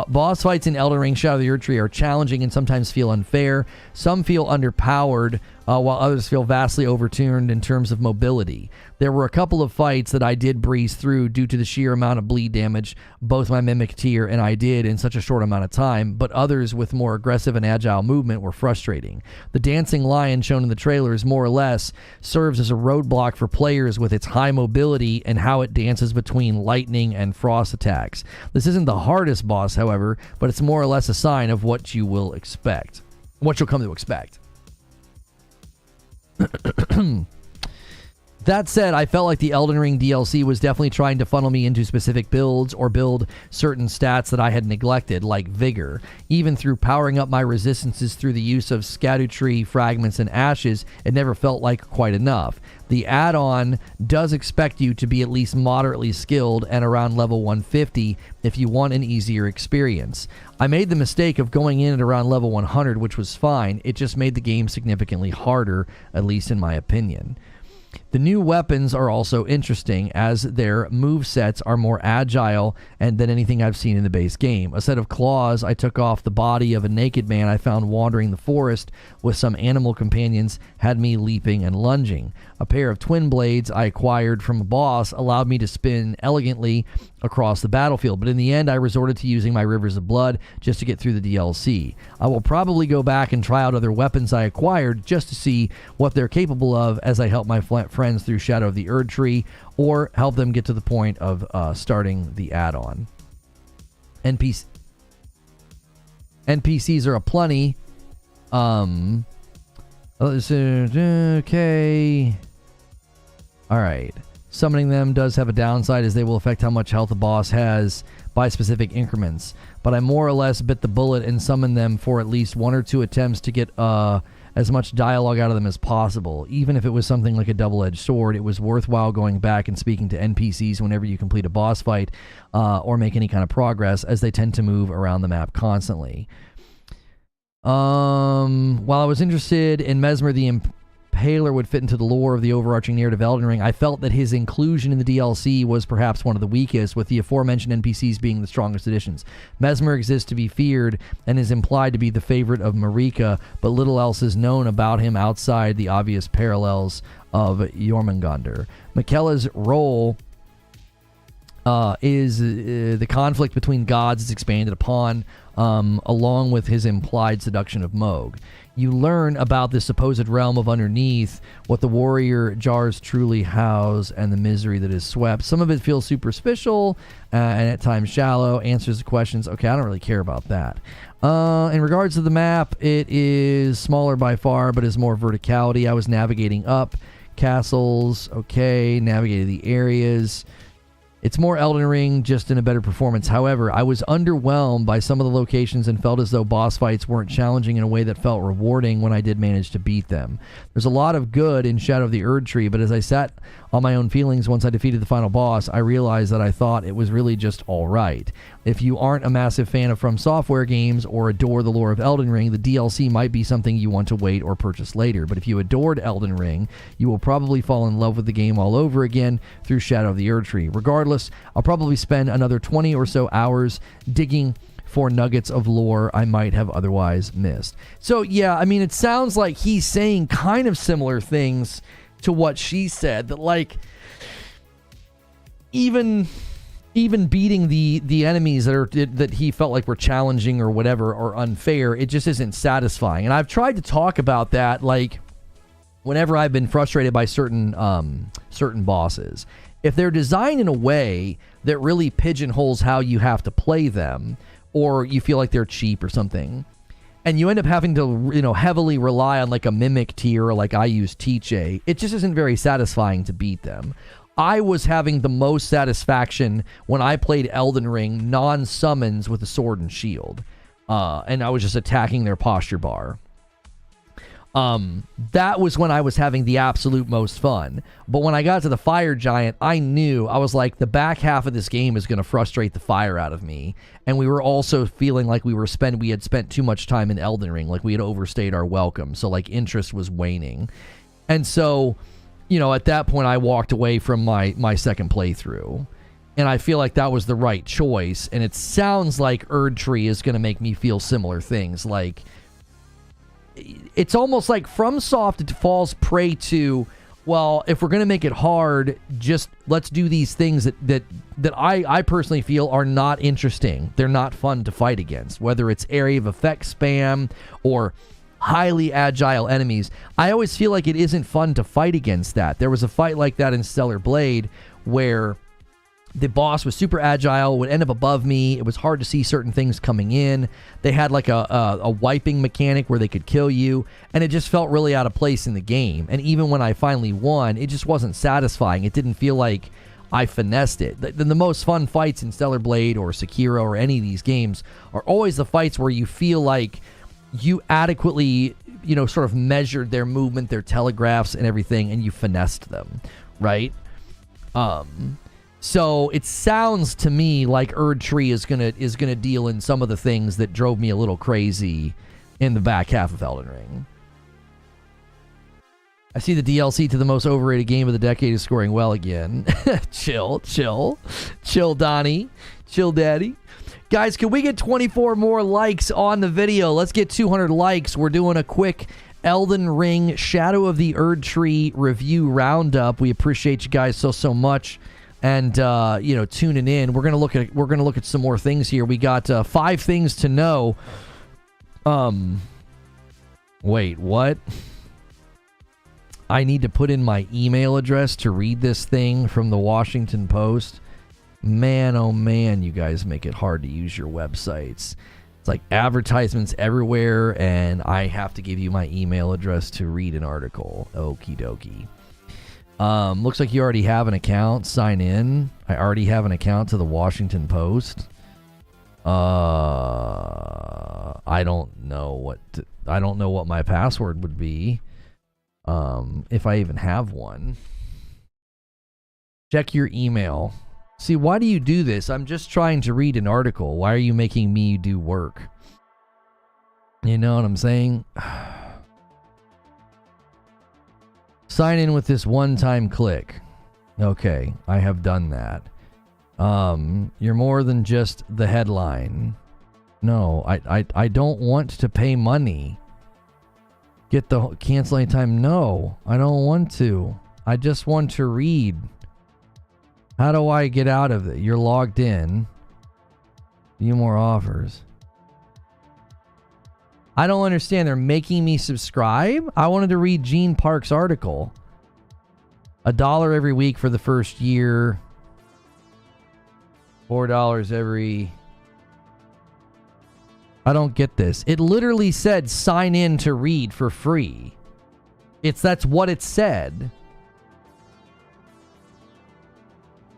Boss fights in Elden Ring Shadow of the Erdtree are challenging and sometimes feel unfair. Some feel underpowered, while others feel vastly overturned in terms of mobility. There were a couple of fights that I did breeze through due to the sheer amount of bleed damage both my Mimic tier and I did in such a short amount of time, but others with more aggressive and agile movement were frustrating. The dancing lion shown in the trailers more or less serves as a roadblock for players with its high mobility and how it dances between lightning and frost attacks. This isn't the hardest boss, however, but it's more or less a sign of what you will expect. What you'll come to expect. That said, I felt like the Elden Ring DLC was definitely trying to funnel me into specific builds or build certain stats that I had neglected, like Vigor. Even through powering up my resistances through the use of Shadowtree, Fragments, and Ashes, it never felt like quite enough. The add-on does expect you to be at least moderately skilled and around level 150 if you want an easier experience. I made the mistake of going in at around level 100, which was fine. It just made the game significantly harder, at least in my opinion. The new weapons are also interesting, as their movesets are more agile than anything I've seen in the base game. A set of claws I took off the body of a naked man I found wandering the forest with some animal companions had me leaping and lunging. A pair of twin blades I acquired from a boss allowed me to spin elegantly across the battlefield, but in the end I resorted to using my rivers of blood just to get through the DLC. I will probably go back and try out other weapons I acquired just to see what they're capable of as I help my friends through Shadow of the Erdtree, or help them get to the point of starting the add-on. NPCs are aplenty. Okay. Alright. Summoning them does have a downside, as they will affect how much health a boss has by specific increments. But I more or less bit the bullet and summoned them for at least 1 or 2 attempts to get as much dialogue out of them as possible. Even if it was something like a double-edged sword, it was worthwhile going back and speaking to NPCs whenever you complete a boss fight or make any kind of progress, as they tend to move around the map constantly. While I was interested in Mesmer the Impaler would fit into the lore of the overarching narrative of Elden Ring, I felt that his inclusion in the DLC was perhaps one of the weakest, with the aforementioned NPCs being the strongest additions. Mesmer exists to be feared and is implied to be the favorite of Marika, but little else is known about him outside the obvious parallels of Jormungandr. Miquella's role is the conflict between gods is expanded upon, along with his implied seduction of Mohg. You learn about the supposed realm of underneath, what the warrior jars truly house, and the misery that is swept. Some of it feels superficial and at times shallow, answers the questions. Okay, I don't really care about that. In regards to the map, it is smaller by far, but is more verticality. I was navigating up castles, okay, navigating the areas. It's more Elden Ring, just in a better performance. However, I was underwhelmed by some of the locations and felt as though boss fights weren't challenging in a way that felt rewarding when I did manage to beat them. There's a lot of good in Shadow of the Erdtree, but as I sat on my own feelings once I defeated the final boss, I realized that I thought it was really just alright. If you aren't a massive fan of FromSoftware games or adore the lore of Elden Ring, the DLC might be something you want to wait or purchase later. But if you adored Elden Ring, you will probably fall in love with the game all over again through Shadow of the Erdtree. Regardless, I'll probably spend another 20 or so hours digging for nuggets of lore I might have otherwise missed. So yeah, I mean, it sounds like he's saying kind of similar things to what she said, that like even beating the enemies that he felt like were challenging or whatever or unfair, it just isn't satisfying. And I've tried to talk about that, like whenever I've been frustrated by certain bosses. If they're designed in a way that really pigeonholes how you have to play them, or you feel like they're cheap or something, and you end up having to, heavily rely on like a mimic tier, or like I use Teach-A, it just isn't very satisfying to beat them. I was having the most satisfaction when I played Elden Ring non-summons with a sword and shield, and I was just attacking their posture bar. That was when I was having the absolute most fun. But when I got to the fire giant, I was like, the back half of this game is going to frustrate the fire out of me. And we were also feeling like we had spent too much time in Elden Ring, like we had overstayed our welcome. So like interest was waning. And so, at that point I walked away from my second playthrough. And I feel like that was the right choice. And it sounds like Erdtree is going to make me feel similar things. Like, it's almost like FromSoft falls prey to, well, if we're going to make it hard, just let's do these things that I personally feel are not interesting. They're not fun to fight against, whether it's area of effect spam or highly agile enemies. I always feel like it isn't fun to fight against that. There was a fight like that in Stellar Blade where The boss was super agile, would end up above me. It was hard to see certain things coming in. They had like a wiping mechanic where they could kill you, and it just felt really out of place in the game. And even when I finally won, it just wasn't satisfying. It didn't feel like I finessed it. The most fun fights in Stellar Blade or Sekiro or any of these games are always the fights where you feel like you adequately, you know, sort of measured their movement, their telegraphs and everything, and you finessed them, right? So it sounds to me like Erdtree is gonna deal in some of the things that drove me a little crazy in the back half of Elden Ring. I see the DLC to the most overrated game of the decade is scoring well again. Chill, Donnie. Chill, Daddy. Guys, can we get 24 more likes on the video? Let's get 200 likes. We're doing a quick Elden Ring Shadow of the Erdtree review roundup. We appreciate you guys so much. And you know, tuning in. We're gonna look at some more things here. We got 5 things to know. Wait, what? I need to put in my email address to read this thing from the Washington Post. Man, oh man, you guys make it hard to use your websites. It's like advertisements everywhere, and I have to give you my email address to read an article. Okie dokie. Looks like you already have an account. Sign in. I already have an account to the Washington Post. I don't know what my password would be. If I even have one. Check your email. See, why do you do this? I'm just trying to read an article. Why are you making me do work? You know what I'm saying? Sign in with this one-time click. Okay, I have done that. You're more than just the headline. No, I don't want to pay money. Get the cancel anytime. No, I don't want to. I just want to read. How do I get out of it? You're logged in. View more offers. I don't understand. They're making me subscribe? I wanted to read Gene Park's article. $1 every week for the first year. $4 every... I don't get this. It literally said sign in to read for free. That's what it said.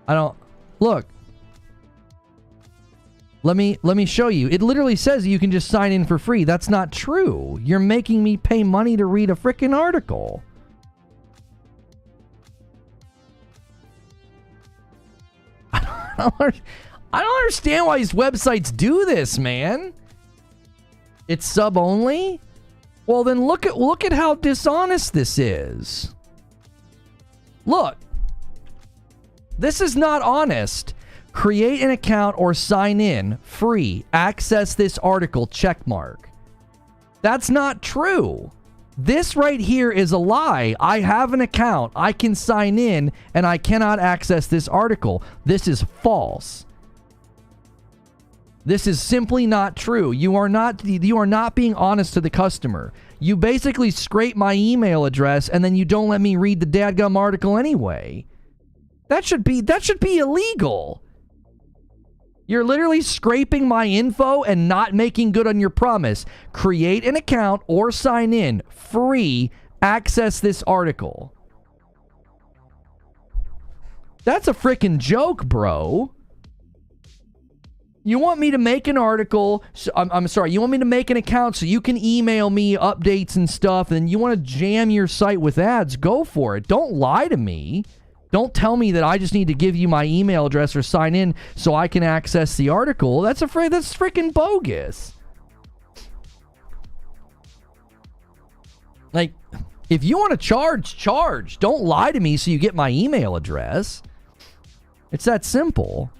I don't... Look. Let me show you. It literally says you can just sign in for free. That's not true. You're making me pay money to read a freaking article. I don't understand why these websites do this, man. It's sub only? Well, then look at how dishonest this is. Look. This is not honest. Create an account or sign in. Free. Access this article. Check mark. That's not true. This right here is a lie. I have an account. I can sign in and I cannot access this article. This is false. This is simply not true. You are not being honest to the customer. You basically scrape my email address and then you don't let me read the dadgum article anyway. That should be illegal. You're literally scraping my info and not making good on your promise. Create an account or sign in. Free. Access this article. That's a freaking joke, bro. You want me to make an article. I'm sorry. You want me to make an account so you can email me updates and stuff, and you want to jam your site with ads. Go for it. Don't lie to me. Don't tell me that I just need to give you my email address or sign in so I can access the article. That's freaking bogus. Like, if you want to charge. Don't lie to me so you get my email address. It's that simple.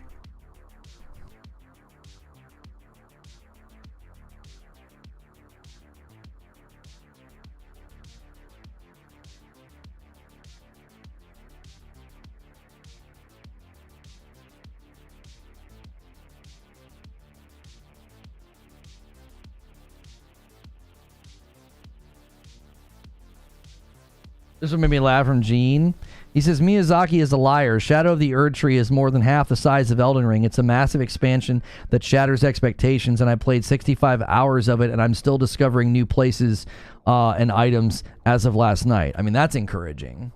This one made me laugh from Gene. He says, Miyazaki is a liar. Shadow of the Erdtree is more than half the size of Elden Ring. It's a massive expansion that shatters expectations, and I played 65 hours of it, and I'm still discovering new places and items as of last night. I mean, that's encouraging.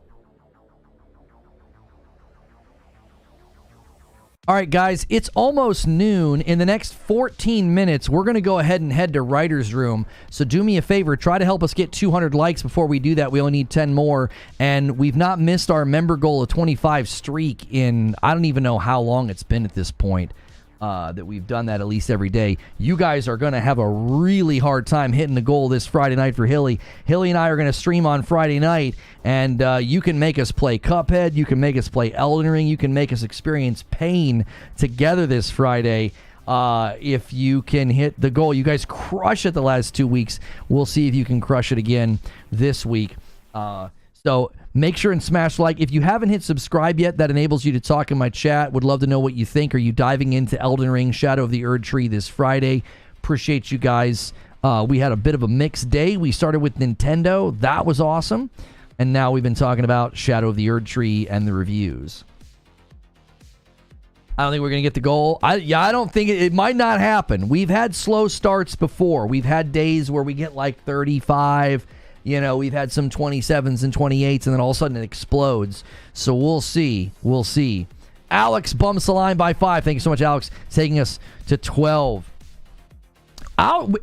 All right, guys, it's almost noon. In the next 14 minutes, we're going to go ahead and head to Writer's Room. So do me a favor, try to help us get 200 likes before we do that. We only need 10 more. And we've not missed our member goal of 25 streak in, I don't even know how long it's been at this point. That we've done that at least every day. You guys are going to have a really hard time hitting the goal this Friday night for Hilly. Hilly and I are going to stream on Friday night, and you can make us play Cuphead, you can make us play Elden Ring, you can make us experience pain together this Friday. If you can hit the goal. You guys crush it the last 2 weeks. We'll see if you can crush it again this week. So make sure and smash like. If you haven't hit subscribe yet, that enables you to talk in my chat. Would love to know what you think. Are you diving into Elden Ring, Shadow of the Erdtree this Friday? Appreciate you guys. We had a bit of a mixed day. We started with Nintendo. That was awesome. And now we've been talking about Shadow of the Erdtree and the reviews. I don't think we're going to get the goal. I don't think it might not happen. We've had slow starts before. We've had days where we get like 35. You know, we've had some 27s and 28s, and then all of a sudden it explodes. So we'll see. We'll see. Alex bumps the line by 5. Thank you so much, Alex. Taking us to 12.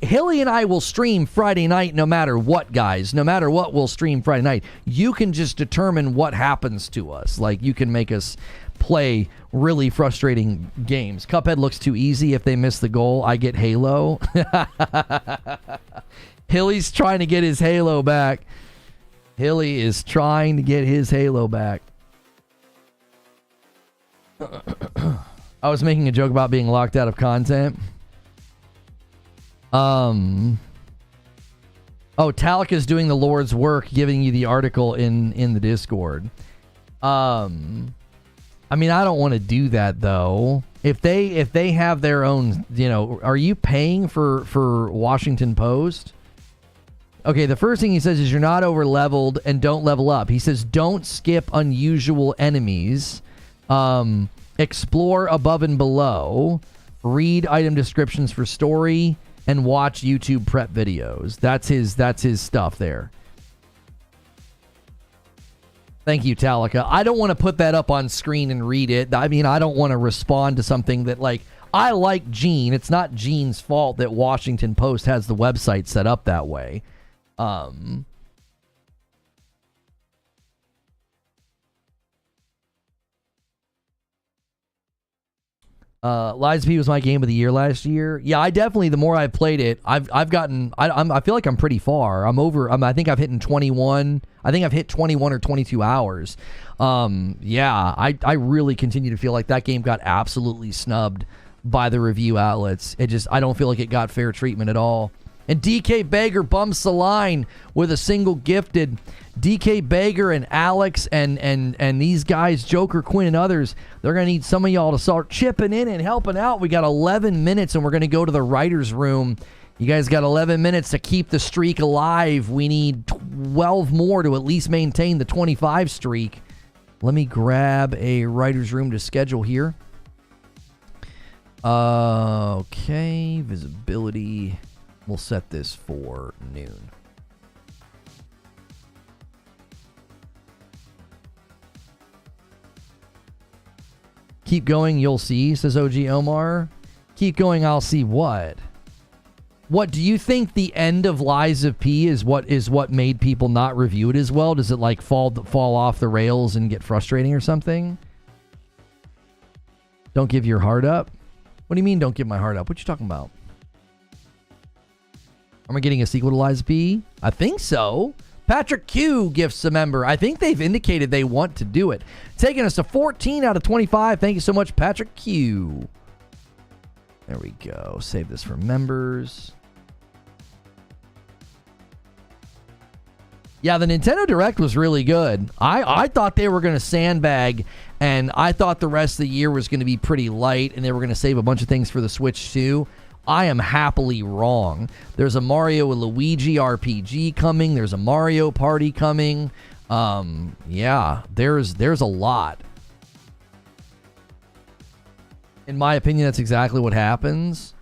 Hilly and I will stream Friday night no matter what, guys. No matter what, we'll stream Friday night. You can just determine what happens to us. Like, you can make us play really frustrating games. Cuphead looks too easy. If they miss the goal, I get Halo. Hilly's trying to get his Halo back. Hilly is trying to get his Halo back. I was making a joke about being locked out of content. Oh, Talika's doing the Lord's work, giving you the article in the Discord. I mean, I don't want to do that though. If they have their own, you know, are you paying for Washington Post? Okay, the first thing he says is you're not over leveled and don't level up. He says don't skip unusual enemies. Explore above and below. Read item descriptions for story and watch YouTube prep videos. That's his stuff there. Thank you, Talika. I don't want to put that up on screen and read it. I mean, I don't want to respond to something that, like, I like Gene. It's not Gene's fault that Washington Post has the website set up that way. Lies P was my game of the year last year. Yeah, I definitely, the more I've played it, I've gotten, I feel like I'm pretty far. I think I've hit 21. I think I've hit 21 or 22 hours. Yeah, I really continue to feel like that game got absolutely snubbed by the review outlets. I don't feel like it got fair treatment at all. And DK Bager bumps the line with a single gifted. DK Bager and Alex and these guys, Joker, Quinn, and others, they're going to need some of y'all to start chipping in and helping out. We got 11 minutes, and we're going to go to the writer's room. You guys got 11 minutes to keep the streak alive. We need 12 more to at least maintain the 25 streak. Let me grab a writer's room to schedule here. Okay, visibility. We'll set this for noon. Keep going, you'll see, says OG Omar. Keep going, I'll see what? What, do you think the end of Lies of P is what made people not review it as well? Does it like fall off the rails and get frustrating or something? Don't give your heart up? What do you mean don't give my heart up? What you talking about? Am I getting a sequel to Lies of P? I think so. Patrick Q gifts a member. I think they've indicated they want to do it. Taking us to 14 out of 25. Thank you so much, Patrick Q. There we go. Save this for members. Yeah, the Nintendo Direct was really good. I thought they were going to sandbag, and I thought the rest of the year was going to be pretty light, and they were going to save a bunch of things for the Switch too. I am happily wrong. There's a Mario and Luigi RPG coming. There's a Mario Party coming. Yeah, there's a lot. In my opinion, that's exactly what happens.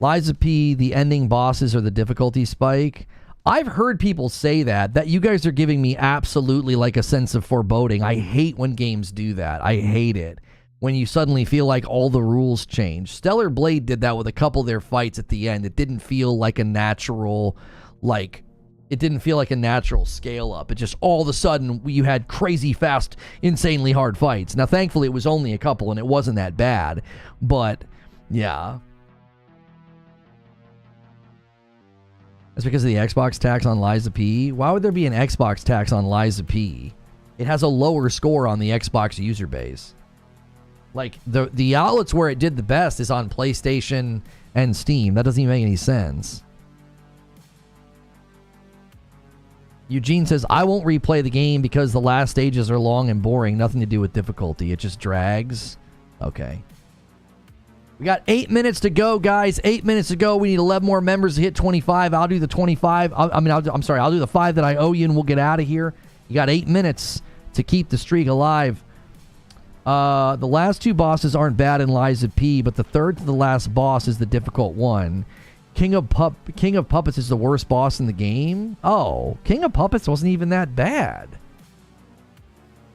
Liza P, the ending bosses or the difficulty spike. I've heard people say that you guys are giving me absolutely like a sense of foreboding. I hate when games do that. I hate it. When you suddenly feel like all the rules change. Stellar Blade did that with a couple of their fights at the end. It didn't feel like a natural, scale up. It just all of a sudden you had crazy fast, insanely hard fights. Now, thankfully, it was only a couple and it wasn't that bad. But, yeah. That's because of the Xbox tax on Liza P. Why would there be an Xbox tax on Liza P? It has a lower score on the Xbox user base. Like, the outlets where it did the best is on PlayStation and Steam. That doesn't even make any sense. Eugene says, I won't replay the game because the last stages are long and boring. Nothing to do with difficulty. It just drags. Okay. We got 8 minutes to go, guys. 8 minutes to go. We need 11 more members to hit 25. I'll do the 25. I'll do the 5 that I owe you, and we'll get out of here. You got 8 minutes to keep the streak alive. The last 2 bosses aren't bad in Liza P, but the third to the last boss is the difficult one. King of Puppets is the worst boss in the game? Oh, King of Puppets wasn't even that bad.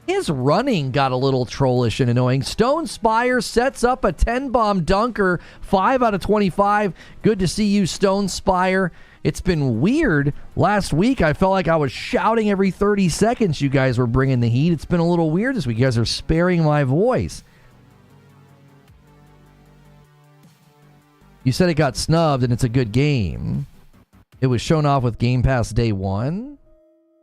His running got a little trollish and annoying. Stone Spire sets up a 10-bomb dunker. 5 out of 25. Good to see you, Stone Spire. It's been weird. Last week, I felt like I was shouting every 30 seconds you guys were bringing the heat. It's been a little weird this week. You guys are sparing my voice. You said it got snubbed and it's a good game. It was shown off with Game Pass day 1.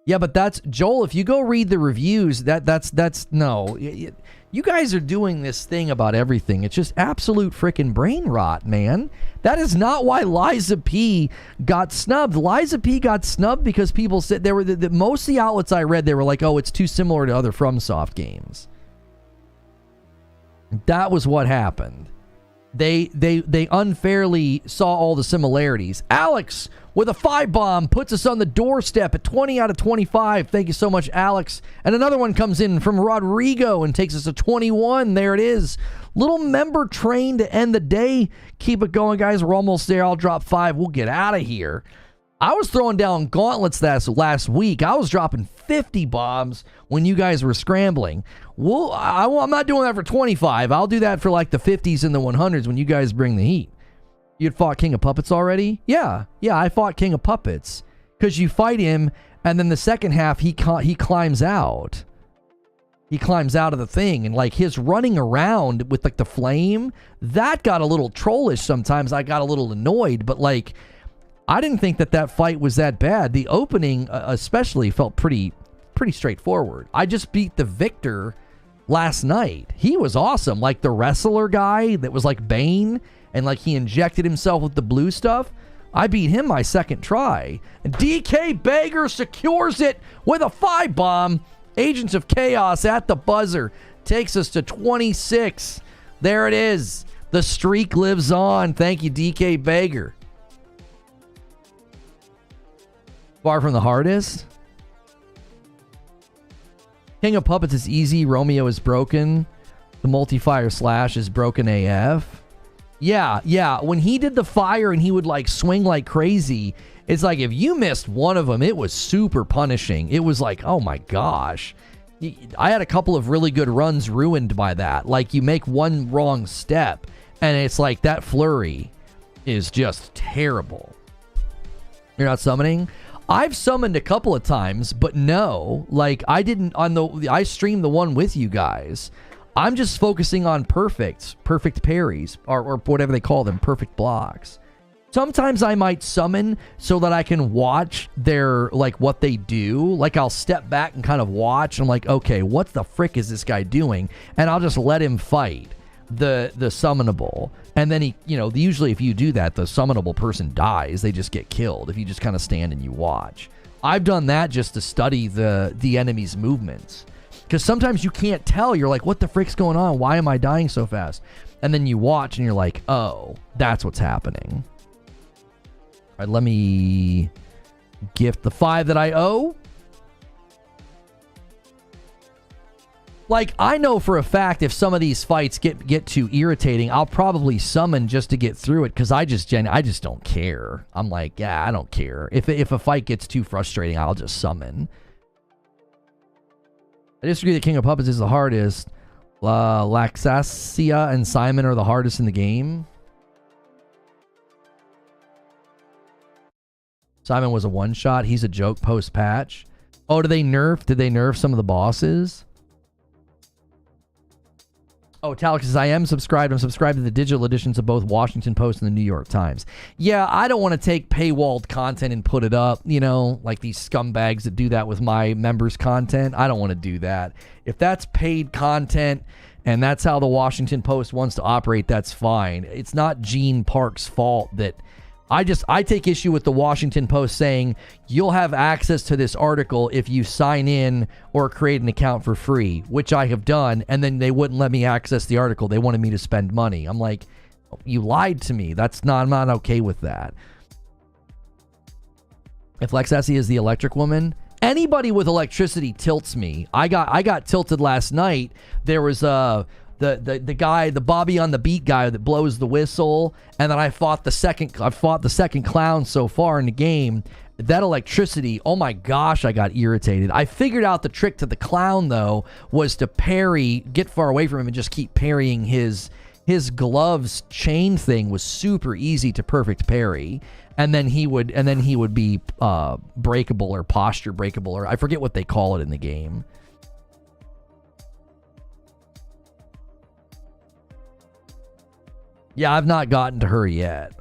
Yeah, but that's Joel. If you go read the reviews, that's no. You guys are doing this thing about everything. It's just absolute freaking brain rot, man. That is not why Liza P got snubbed. Liza P got snubbed because people said there were most of the outlets I read. They were like, "Oh, it's too similar to other FromSoft games." That was what happened. They unfairly saw all the similarities. Alex with a 5-bomb puts us on the doorstep at 20 out of 25. Thank you so much, Alex. And another one comes in from Rodrigo and takes us to 21. There it is. Little member train to end the day. Keep it going, guys. We're almost there. I'll drop 5. We'll get out of here. I was throwing down gauntlets last week. I was dropping 50 bombs when you guys were scrambling. I'm not doing that for 25. I'll do that for like the 50s and the 100s when you guys bring the heat. You had fought King of Puppets already? Yeah, I fought King of Puppets. Because you fight him, and then the second half, he climbs out. He climbs out of the thing, and like his running around with like the flame, that got a little trollish sometimes. I got a little annoyed, but like, I didn't think that fight was that bad. The opening especially felt pretty straightforward. I just beat the victor last night. He was awesome. Like the wrestler guy that was like Bane, and like he injected himself with the blue stuff. I beat him my second try. And DK Bager secures it with a 5-bomb. Agents of Chaos at the buzzer takes us to 26. There it is. The streak lives on. Thank you, DK Bager. Far from the hardest. King of Puppets is easy. Romeo is broken. The multi-fire slash is broken AF. Yeah. When he did the fire and he would like swing like crazy, it's like if you missed one of them, it was super punishing. It was like, oh my gosh. I had a couple of really good runs ruined by that. Like you make one wrong step and it's like that flurry is just terrible. You're not summoning? I've summoned a couple of times, but no, like I streamed the one with you guys. I'm just focusing on perfect parries or whatever they call them, perfect blocks. Sometimes I might summon so that I can watch their, like what they do. Like I'll step back and kind of watch. And I'm like, okay, what the frick is this guy doing? And I'll just let him fight the summonable. And then usually if you do that, the summonable person dies. They just get killed if you just kind of stand and you watch. I've done that just to study the enemy's movements. Because sometimes you can't tell. You're like, what the frick's going on? Why am I dying so fast? And then you watch and you're like, oh, that's what's happening. All right, let me gift the 5 that I owe. Like, I know for a fact if some of these fights get too irritating, I'll probably summon just to get through it, because I just don't care. I'm like, yeah, I don't care. If a fight gets too frustrating, I'll just summon. I disagree that King of Puppets is the hardest. Laxasia and Simon are the hardest in the game. Simon was a one-shot. He's a joke post-patch. Oh, did they nerf some of the bosses? Oh, Talix says, I am subscribed. I'm subscribed to the digital editions of both Washington Post and the New York Times. Yeah, I don't want to take paywalled content and put it up, you know, like these scumbags that do that with my members' content. I don't want to do that. If that's paid content and that's how the Washington Post wants to operate, that's fine. It's not Gene Park's fault that I take issue with the Washington Post saying you'll have access to this article if you sign in or create an account for free, which I have done, and then they wouldn't let me access the article. They wanted me to spend money. I'm like, you lied to me. I'm not okay with that. If Lexassi is the electric woman, anybody with electricity tilts me. I got tilted last night. There was the guy, the Bobby on the beat guy that blows the whistle, and then I fought the second clown so far in the game. That electricity, oh my gosh, I got irritated. I figured out the trick to the clown though was to parry, get far away from him and just keep parrying his gloves chain thing was super easy to perfect parry. And then he would be breakable or posture breakable, or I forget what they call it in the game. Yeah, I've not gotten to her yet.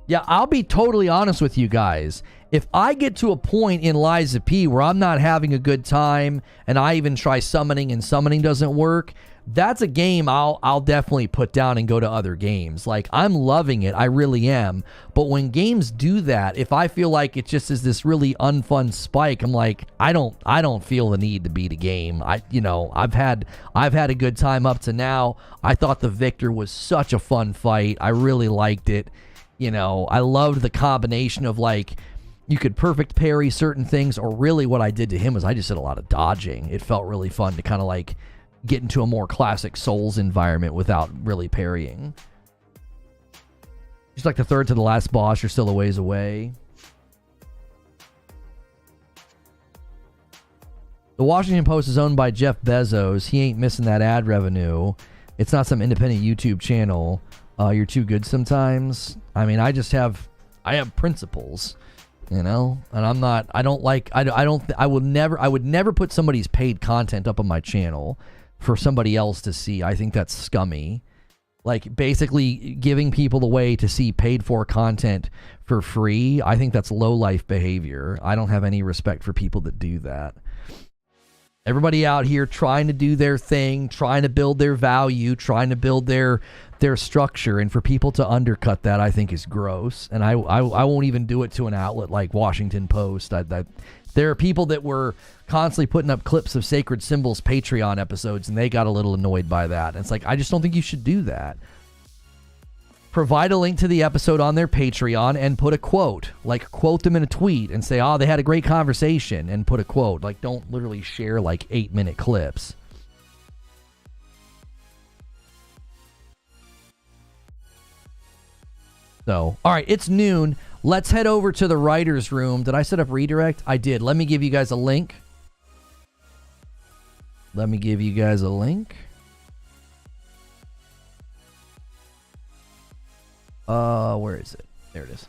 Yeah, I'll be totally honest with you guys. If I get to a point in Liza P where I'm not having a good time and I even try summoning and summoning doesn't work, that's a game I'll definitely put down and go to other games. Like, I'm loving it. I really am. But when games do that, if I feel like it just is this really unfun spike, I'm like, I don't feel the need to beat a game. I've had a good time up to now. I thought the Victor was such a fun fight. I really liked it. You know, I loved the combination of, like, you could perfect parry certain things, or really what I did to him was I just did a lot of dodging. It felt really fun to kind of like get into a more classic Souls environment without really parrying. Just like the third to the last boss, you're still a ways away. The Washington Post is owned by Jeff Bezos. He ain't missing that ad revenue. It's not some independent YouTube channel. You're too good sometimes. I mean, I have principles, you know, and I would never put somebody's paid content up on my channel for somebody else to see. I think that's scummy. Like, basically giving people the way to see paid for content for free. I think that's low life behavior. I don't have any respect for people that do that. Everybody out here trying to do their thing, trying to build their value, trying to build their structure, and for people to undercut that, I think is gross. And I won't even do it to an outlet like Washington Post. There are people that were constantly putting up clips of Sacred Symbols Patreon episodes, and they got a little annoyed by that. And it's like, I just don't think you should do that. Provide a link to the episode on their Patreon and put a quote. Like, quote them in a tweet and say, oh, they had a great conversation, and put a quote. Like, don't literally share like 8-minute clips. So, all right, it's noon. Let's head over to the writer's room. Did I set up redirect? I did. Let me give you guys a link. Where is it? There it is.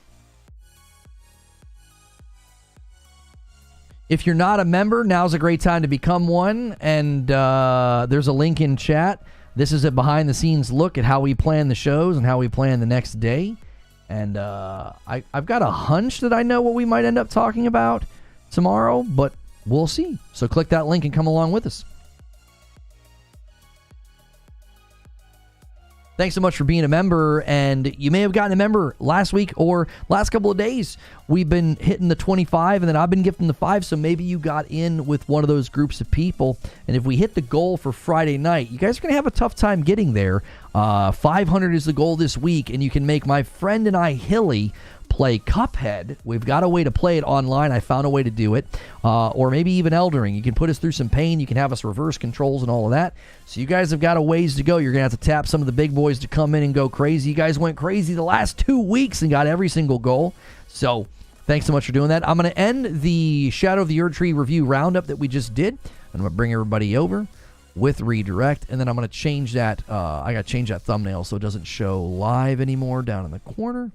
If you're not a member, now's a great time to become one. And there's a link in chat. This is a behind-the-scenes look at how we plan the shows and how we plan the next day. And I've got a hunch that I know what we might end up talking about tomorrow, but we'll see. So click that link and come along with us. Thanks so much for being a member, and you may have gotten a member last week or last couple of days. We've been hitting the 25, and then I've been gifting the 5, so maybe you got in with one of those groups of people. And if we hit the goal for Friday night, you guys are going to have a tough time getting there. 500 is the goal this week, and you can make my friend and I, Hilly, play Cuphead. We've got a way to play it online. I found a way to do it. Or maybe even Elden Ring. You can put us through some pain. You can have us reverse controls and all of that. So you guys have got a ways to go. You're going to have to tap some of the big boys to come in and go crazy. You guys went crazy the last 2 weeks and got every single goal. So thanks so much for doing that. I'm going to end the Shadow of the Erdtree review roundup that we just did. I'm going to bring everybody over with redirect, and then I'm going to change that. I got to change that thumbnail so it doesn't show live anymore down in the corner.